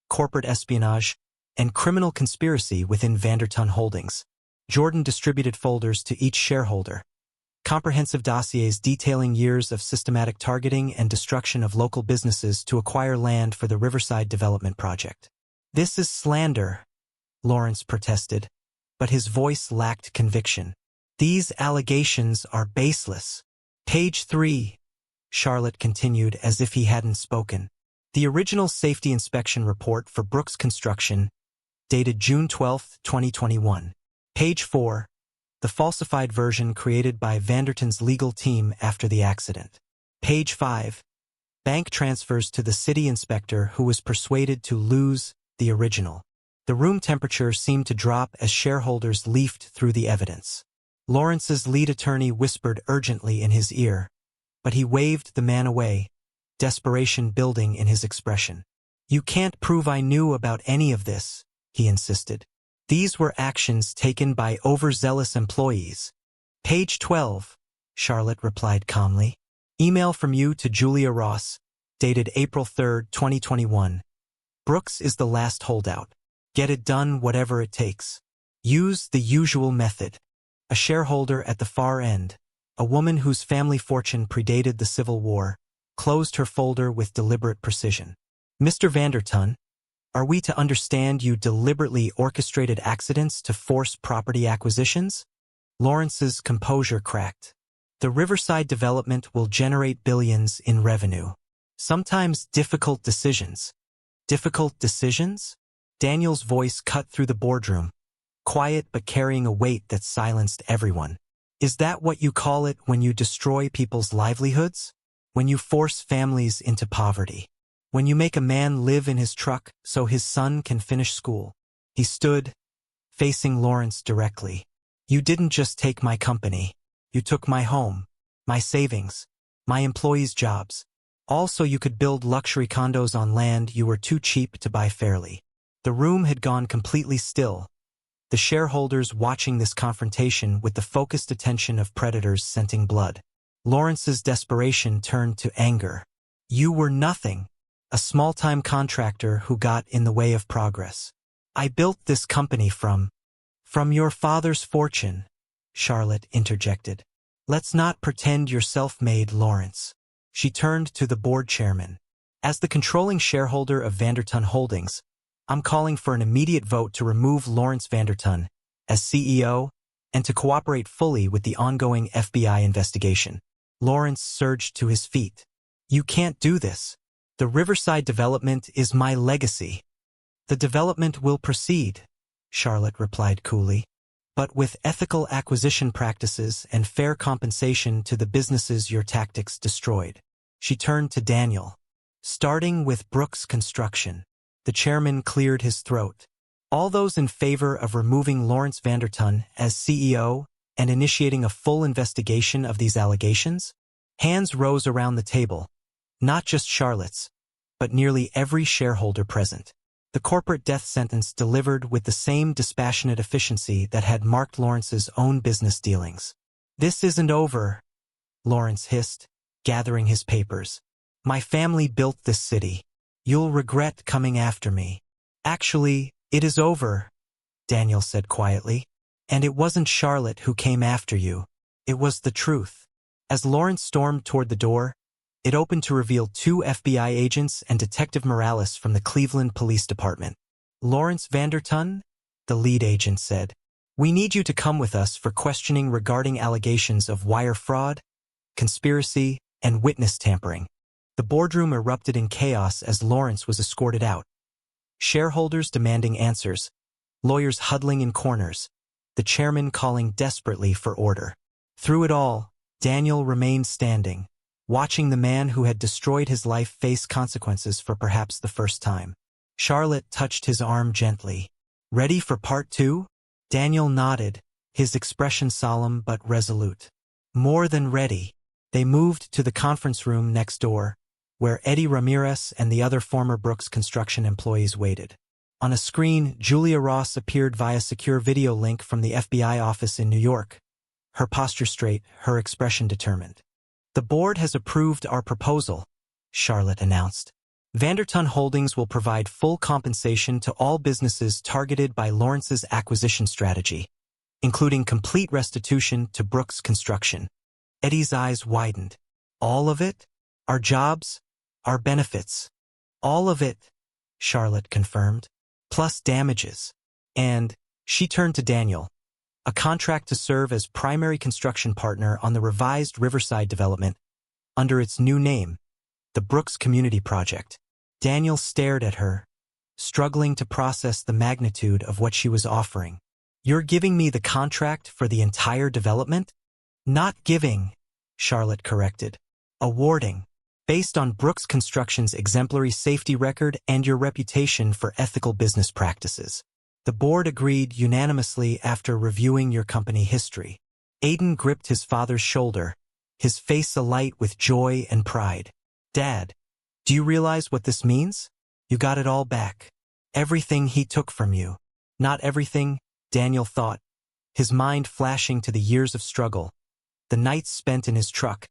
corporate espionage, and criminal conspiracy within Vanderton Holdings. Jordan distributed folders to each shareholder, comprehensive dossiers detailing years of systematic targeting and destruction of local businesses to acquire land for the Riverside Development Project. "This is slander," Lawrence protested, but his voice lacked conviction. "These allegations are baseless." Page 3, Charlotte continued as if he hadn't spoken. The original safety inspection report for Brooks Construction, dated June 12, 2021. Page 4, the falsified version created by Vanderton's legal team after the accident. Page 5, bank transfers to the city inspector who was persuaded to lose the original. The room temperature seemed to drop as shareholders leafed through the evidence. Lawrence's lead attorney whispered urgently in his ear, but he waved the man away, desperation building in his expression. "You can't prove I knew about any of this," he insisted. "These were actions taken by overzealous employees." Page 12, Charlotte replied calmly. "Email from you to Julia Ross, dated April 3, 2021. Brooks is the last holdout. Get it done whatever it takes. Use the usual method." A shareholder at the far end, a woman whose family fortune predated the Civil War, closed her folder with deliberate precision. "Mr. Vanderton, are we to understand you deliberately orchestrated accidents to force property acquisitions?" Lawrence's composure cracked. "The Riverside development will generate billions in revenue. Sometimes difficult decisions." "Difficult decisions?" Daniel's voice cut through the boardroom, quiet but carrying a weight that silenced everyone. "Is that what you call it when you destroy people's livelihoods? When you force families into poverty? When you make a man live in his truck so his son can finish school?" He stood, facing Lawrence directly. "You didn't just take my company. You took my home, my savings, my employees' jobs. All so you could build luxury condos on land you were too cheap to buy fairly." The room had gone completely still, the shareholders watching this confrontation with the focused attention of predators scenting blood. Lawrence's desperation turned to anger. "You were nothing, a small-time contractor who got in the way of progress. I built this company from your father's fortune," Charlotte interjected. "Let's not pretend you're self-made, Lawrence." She turned to the board chairman. "As the controlling shareholder of Vanderton Holdings, I'm calling for an immediate vote to remove Lawrence Vanderton as CEO and to cooperate fully with the ongoing FBI investigation." Lawrence surged to his feet. "You can't do this. The Riverside development is my legacy." "The development will proceed," Charlotte replied coolly, "but with ethical acquisition practices and fair compensation to the businesses your tactics destroyed." She turned to Daniel. "Starting with Brooks Construction." The chairman cleared his throat. "All those in favor of removing Lawrence Vanderton as CEO and initiating a full investigation of these allegations?" Hands rose around the table, not just Charlotte's, but nearly every shareholder present. The corporate death sentence delivered with the same dispassionate efficiency that had marked Lawrence's own business dealings. "This isn't over," Lawrence hissed, gathering his papers. "My family built this city. You'll regret coming after me." "Actually, it is over," Daniel said quietly. "And it wasn't Charlotte who came after you. It was the truth." As Lawrence stormed toward the door, it opened to reveal 2 FBI agents and Detective Morales from the Cleveland Police Department. "Lawrence Vanderton?" the lead agent said. "We need you to come with us for questioning regarding allegations of wire fraud, conspiracy, and witness tampering." The boardroom erupted in chaos as Lawrence was escorted out. Shareholders demanding answers, lawyers huddling in corners, the chairman calling desperately for order. Through it all, Daniel remained standing, watching the man who had destroyed his life face consequences for perhaps the first time. Charlotte touched his arm gently. "Ready for part 2? Daniel nodded, his expression solemn but resolute. "More than ready." They moved to the conference room next door, where Eddie Ramirez and the other former Brooks Construction employees waited. On a screen, Julia Ross appeared via secure video link from the FBI office in New York, her posture straight, her expression determined. The board has approved our proposal, Charlotte announced. Vanderton Holdings will provide full compensation to all businesses targeted by Lawrence's acquisition strategy, including complete restitution to Brooks Construction. Eddie's eyes widened. All of it? Our jobs? Our benefits? All of it, Charlotte confirmed, plus damages. And she turned to Daniel. A contract to serve as primary construction partner on the revised Riverside development under its new name, the Brooks Community Project. Daniel stared at her, struggling to process the magnitude of what she was offering. You're giving me the contract for the entire development? Not giving, Charlotte corrected. Awarding, based on Brooks Construction's exemplary safety record and your reputation for ethical business practices. The board agreed unanimously after reviewing your company history. Aiden gripped his father's shoulder, his face alight with joy and pride. Dad, do you realize what this means? You got it all back. Everything he took from you. Not everything, Daniel thought, his mind flashing to the years of struggle, the nights spent in his truck,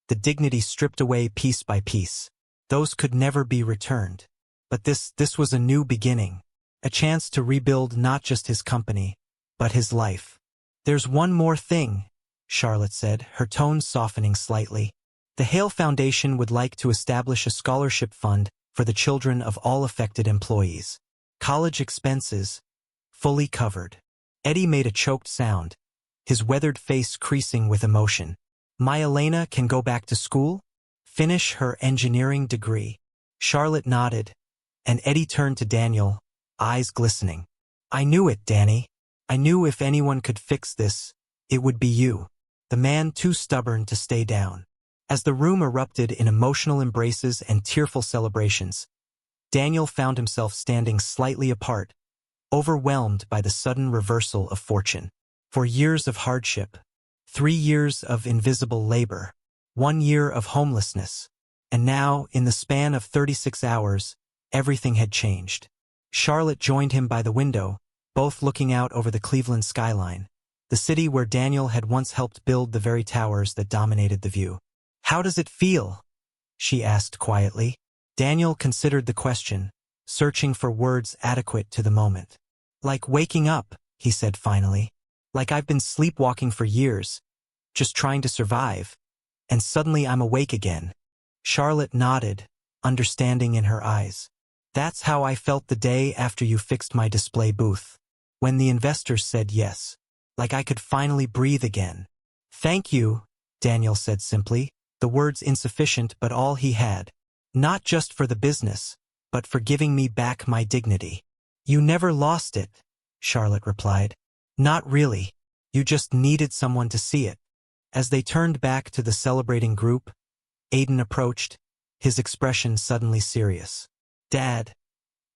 the dignity stripped away piece by piece. Those could never be returned. But this was a new beginning. A chance to rebuild not just his company, but his life. There's one more thing, Charlotte said, her tone softening slightly. The Hale Foundation would like to establish a scholarship fund for the children of all affected employees. College expenses, fully covered. Eddie made a choked sound, his weathered face creasing with emotion. My Elena can go back to school? Finish her engineering degree. Charlotte nodded, and Eddie turned to Daniel, eyes glistening. I knew it, Danny. I knew if anyone could fix this, it would be you. The man too stubborn to stay down. As the room erupted in emotional embraces and tearful celebrations, Daniel found himself standing slightly apart, overwhelmed by the sudden reversal of fortune. For years of hardship, 3 years of invisible labor, 1 year of homelessness, and now, in the span of 36 hours, everything had changed. Charlotte joined him by the window, both looking out over the Cleveland skyline, the city where Daniel had once helped build the very towers that dominated the view. How does it feel? She asked quietly. Daniel considered the question, searching for words adequate to the moment. Like waking up, he said finally. Like I've been sleepwalking for years, just trying to survive, and suddenly I'm awake again. Charlotte nodded, understanding in her eyes. That's how I felt the day after you fixed my display booth. When the investors said yes. Like I could finally breathe again. Thank you, Daniel said simply, the words insufficient but all he had. Not just for the business, but for giving me back my dignity. You never lost it, Charlotte replied. Not really. You just needed someone to see it. As they turned back to the celebrating group, Aiden approached, his expression suddenly serious. Dad,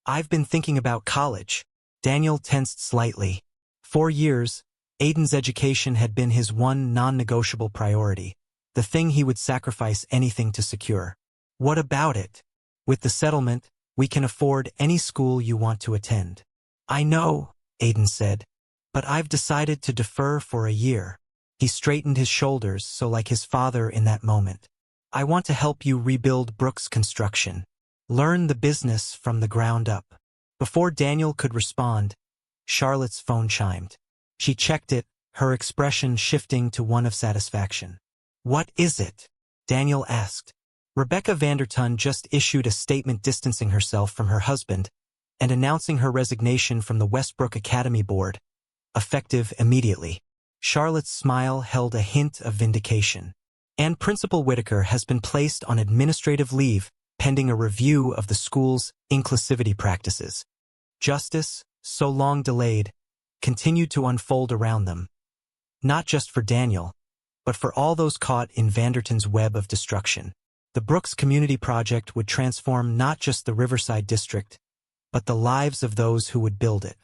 I've been thinking about college. Daniel tensed slightly. 4 years, Aiden's education had been his one non-negotiable priority, the thing he would sacrifice anything to secure. What about it? With the settlement, we can afford any school you want to attend. I know, Aiden said, but I've decided to defer for a year. He straightened his shoulders so like his father in that moment. I want to help you rebuild Brooks Construction. Learn the business from the ground up. Before Daniel could respond, Charlotte's phone chimed. She checked it, her expression shifting to one of satisfaction. What is it? Daniel asked. Rebecca Vanderton just issued a statement distancing herself from her husband and announcing her resignation from the Westbrook Academy Board, effective immediately. Charlotte's smile held a hint of vindication. And Principal Whitaker has been placed on administrative leave pending a review of the school's inclusivity practices. Justice, so long delayed, continued to unfold around them. Not just for Daniel, but for all those caught in Vanderton's web of destruction. The Brooks Community Project would transform not just the Riverside district, but the lives of those who would build it.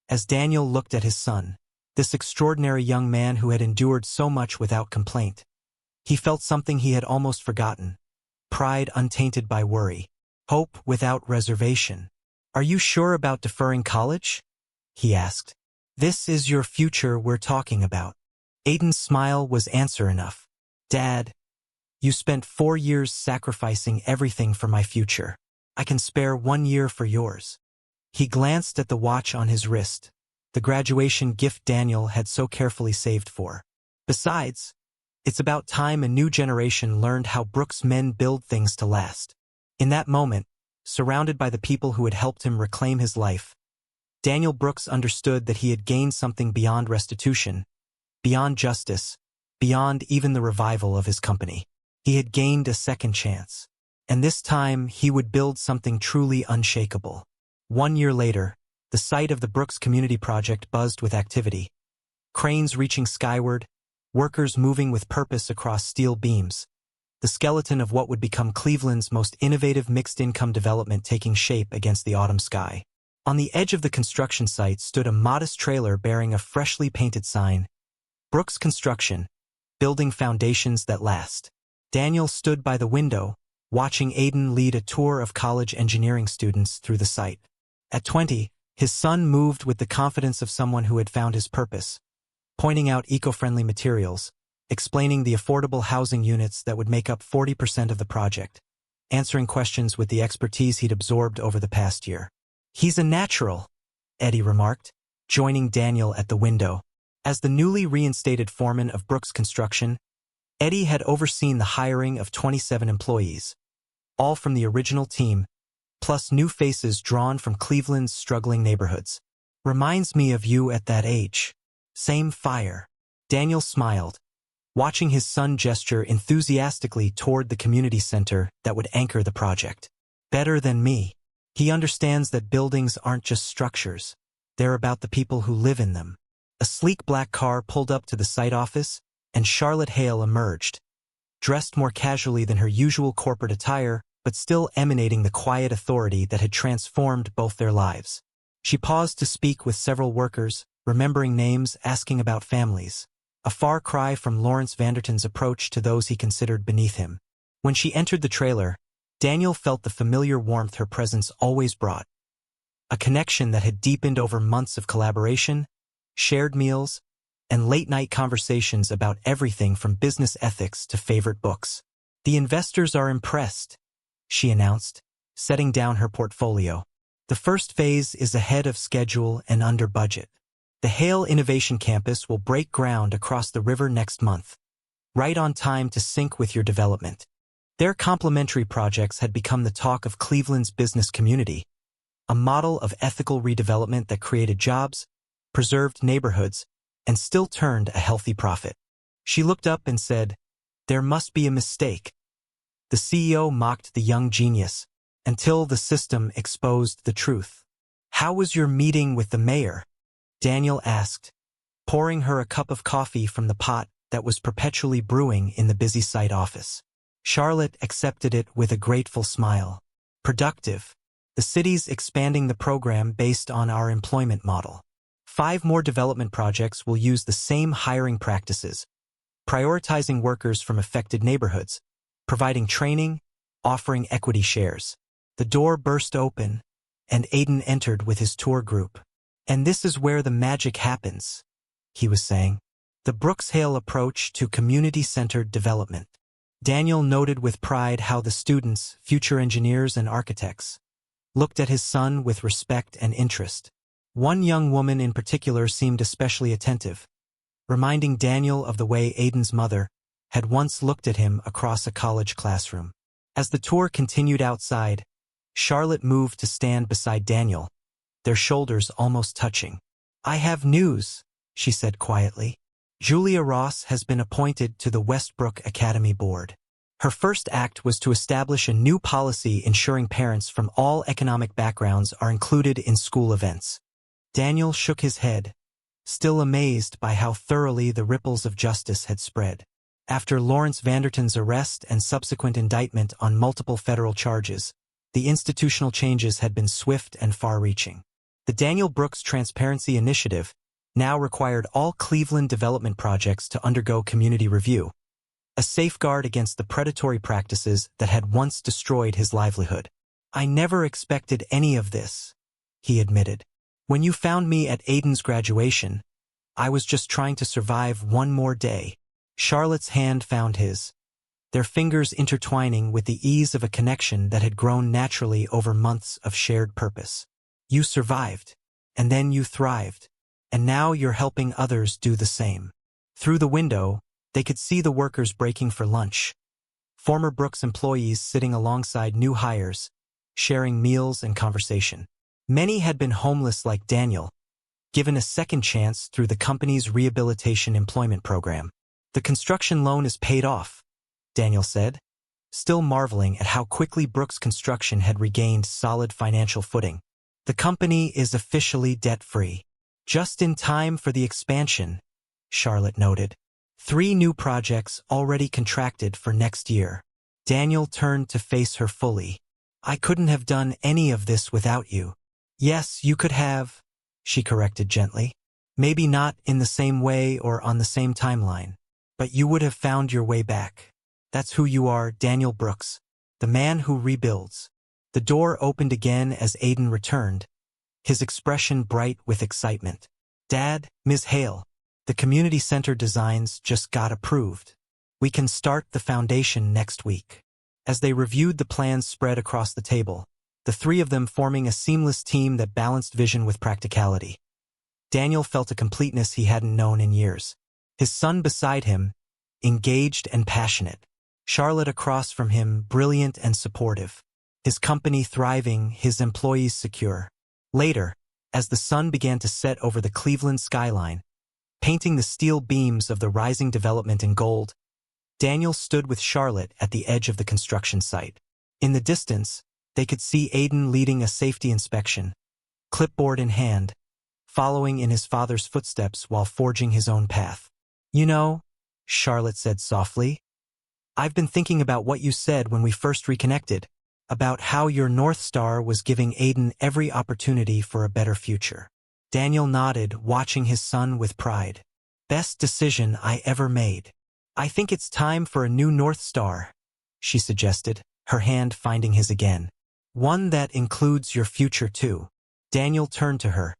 As Daniel looked at his son, this extraordinary young man who had endured so much without complaint, he felt something he had almost forgotten. Pride untainted by worry. Hope without reservation. Are you sure about deferring college? He asked. This is your future we're talking about. Aiden's smile was answer enough. Dad, You spent 4 years sacrificing everything for my future. I can spare 1 year for yours." He glanced at the watch on his wrist, the graduation gift Daniel had so carefully saved for. Besides, it's about time a new generation learned how Brooks' men build things to last. In that moment, surrounded by the people who had helped him reclaim his life, Daniel Brooks understood that he had gained something beyond restitution, beyond justice, beyond even the revival of his company. He had gained a second chance. And this time, he would build something truly unshakable. 1 year later, the site of the Brooks Community Project buzzed with activity. Cranes reaching skyward, workers moving with purpose across steel beams. The skeleton of what would become Cleveland's most innovative mixed-income development taking shape against the autumn sky. On the edge of the construction site stood a modest trailer bearing a freshly painted sign, "Brooks Construction, building foundations that last." Daniel stood by the window, watching Aiden lead a tour of college engineering students through the site. At 20, his son moved with the confidence of someone who had found his purpose, pointing out eco-friendly materials, explaining the affordable housing units that would make up 40% of the project, answering questions with the expertise he'd absorbed over the past year. "He's a natural," Eddie remarked, joining Daniel at the window. As the newly reinstated foreman of Brooks Construction, Eddie had overseen the hiring of 27 employees, all from the original team, plus new faces drawn from Cleveland's struggling neighborhoods. "Reminds me of you at that age. Same fire." Daniel smiled, watching his son gesture enthusiastically toward the community center that would anchor the project. "Better than me." He understands that buildings aren't just structures. They're about the people who live in them. A sleek black car pulled up to the site office, and Charlotte Hale emerged, dressed more casually than her usual corporate attire, but still emanating the quiet authority that had transformed both their lives. She paused to speak with several workers, remembering names, asking about families, a far cry from Lawrence Vanderton's approach to those he considered beneath him. When she entered the trailer, Daniel felt the familiar warmth her presence always brought, a connection that had deepened over months of collaboration, shared meals, and late-night conversations about everything from business ethics to favorite books. "The investors are impressed," she announced, setting down her portfolio. "The first phase is ahead of schedule and under budget. The Hale Innovation Campus will break ground across the river next month, right on time to sync with your development." Their complementary projects had become the talk of Cleveland's business community, a model of ethical redevelopment that created jobs, preserved neighborhoods, and still turned a healthy profit. She looked up and said, "There must be a mistake." The CEO mocked the young genius, until the system exposed the truth. "How was your meeting with the mayor?" Daniel asked, pouring her a cup of coffee from the pot that was perpetually brewing in the busy site office. Charlotte accepted it with a grateful smile. "Productive. The city's expanding the program based on our employment model. 5 more development projects will use the same hiring practices, prioritizing workers from affected neighborhoods, providing training, offering equity shares." The door burst open, and Aiden entered with his tour group. "And this is where the magic happens," he was saying. "The Brooks Hale approach to community-centered development." Daniel noted with pride how the students, future engineers and architects, looked at his son with respect and interest. One young woman in particular seemed especially attentive, reminding Daniel of the way Aiden's mother had once looked at him across a college classroom. As the tour continued outside, Charlotte moved to stand beside Daniel, their shoulders almost touching. "I have news," she said quietly. "Julia Ross has been appointed to the Westbrook Academy Board." Her first act was to establish a new policy ensuring parents from all economic backgrounds are included in school events. Daniel shook his head, still amazed by how thoroughly the ripples of justice had spread. After Lawrence Vanderton's arrest and subsequent indictment on multiple federal charges, the institutional changes had been swift and far-reaching. The Daniel Brooks Transparency Initiative now required all Cleveland development projects to undergo community review, a safeguard against the predatory practices that had once destroyed his livelihood. "I never expected any of this," he admitted. "When you found me at Aiden's graduation, I was just trying to survive one more day." Charlotte's hand found his, their fingers intertwining with the ease of a connection that had grown naturally over months of shared purpose. You survived, and then you thrived, and now you're helping others do the same. Through the window, they could see the workers breaking for lunch. Former Brooks employees sitting alongside new hires, sharing meals and conversation. Many had been homeless like Daniel, given a second chance through the company's rehabilitation employment program. The construction loan is paid off, Daniel said, still marveling at how quickly Brooks Construction had regained solid financial footing. The company is officially debt-free. Just in time for the expansion, Charlotte noted. 3 new projects already contracted for next year. Daniel turned to face her fully. I couldn't have done any of this without you. Yes, you could have, she corrected gently. Maybe not in the same way or on the same timeline, but you would have found your way back. That's who you are, Daniel Brooks, the man who rebuilds. The door opened again as Aiden returned, his expression bright with excitement. Dad, Ms. Hale, the community center designs just got approved. We can start the foundation next week. As they reviewed the plans spread across the table, the 3 of them forming a seamless team that balanced vision with practicality. Daniel felt a completeness he hadn't known in years. His son beside him, engaged and passionate. Charlotte across from him, brilliant and supportive. His company thriving, his employees secure. Later, as the sun began to set over the Cleveland skyline, painting the steel beams of the rising development in gold, Daniel stood with Charlotte at the edge of the construction site. In the distance, they could see Aiden leading a safety inspection, clipboard in hand, following in his father's footsteps while forging his own path. You know, Charlotte said softly, I've been thinking about what you said when we first reconnected, about how your North Star was giving Aiden every opportunity for a better future. Daniel nodded, watching his son with pride. Best decision I ever made. I think it's time for a new North Star, she suggested, her hand finding his again. One that includes your future too. Daniel turned to her,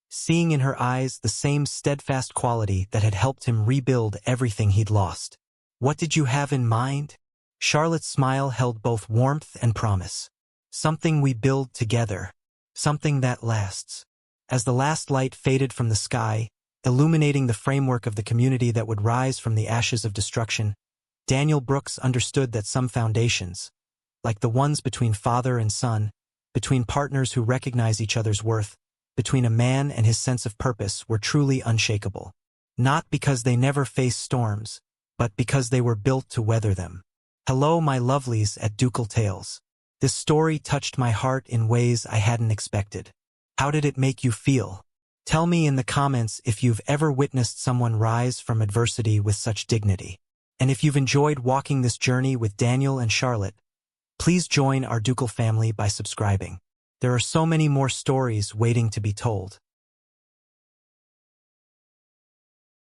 seeing in her eyes the same steadfast quality that had helped him rebuild everything he'd lost. What did you have in mind? Charlotte's smile held both warmth and promise. Something we build together. Something that lasts. As the last light faded from the sky, illuminating the framework of the community that would rise from the ashes of destruction, Daniel Brooks understood that some foundations, like the ones between father and son, between partners who recognize each other's worth, between a man and his sense of purpose, were truly unshakable. Not because they never faced storms, but because they were built to weather them. Hello, my lovelies at Ducal Tales. This story touched my heart in ways I hadn't expected. How did it make you feel? Tell me in the comments if you've ever witnessed someone rise from adversity with such dignity. And if you've enjoyed walking this journey with Daniel and Charlotte, please join our Ducal family by subscribing. There are so many more stories waiting to be told.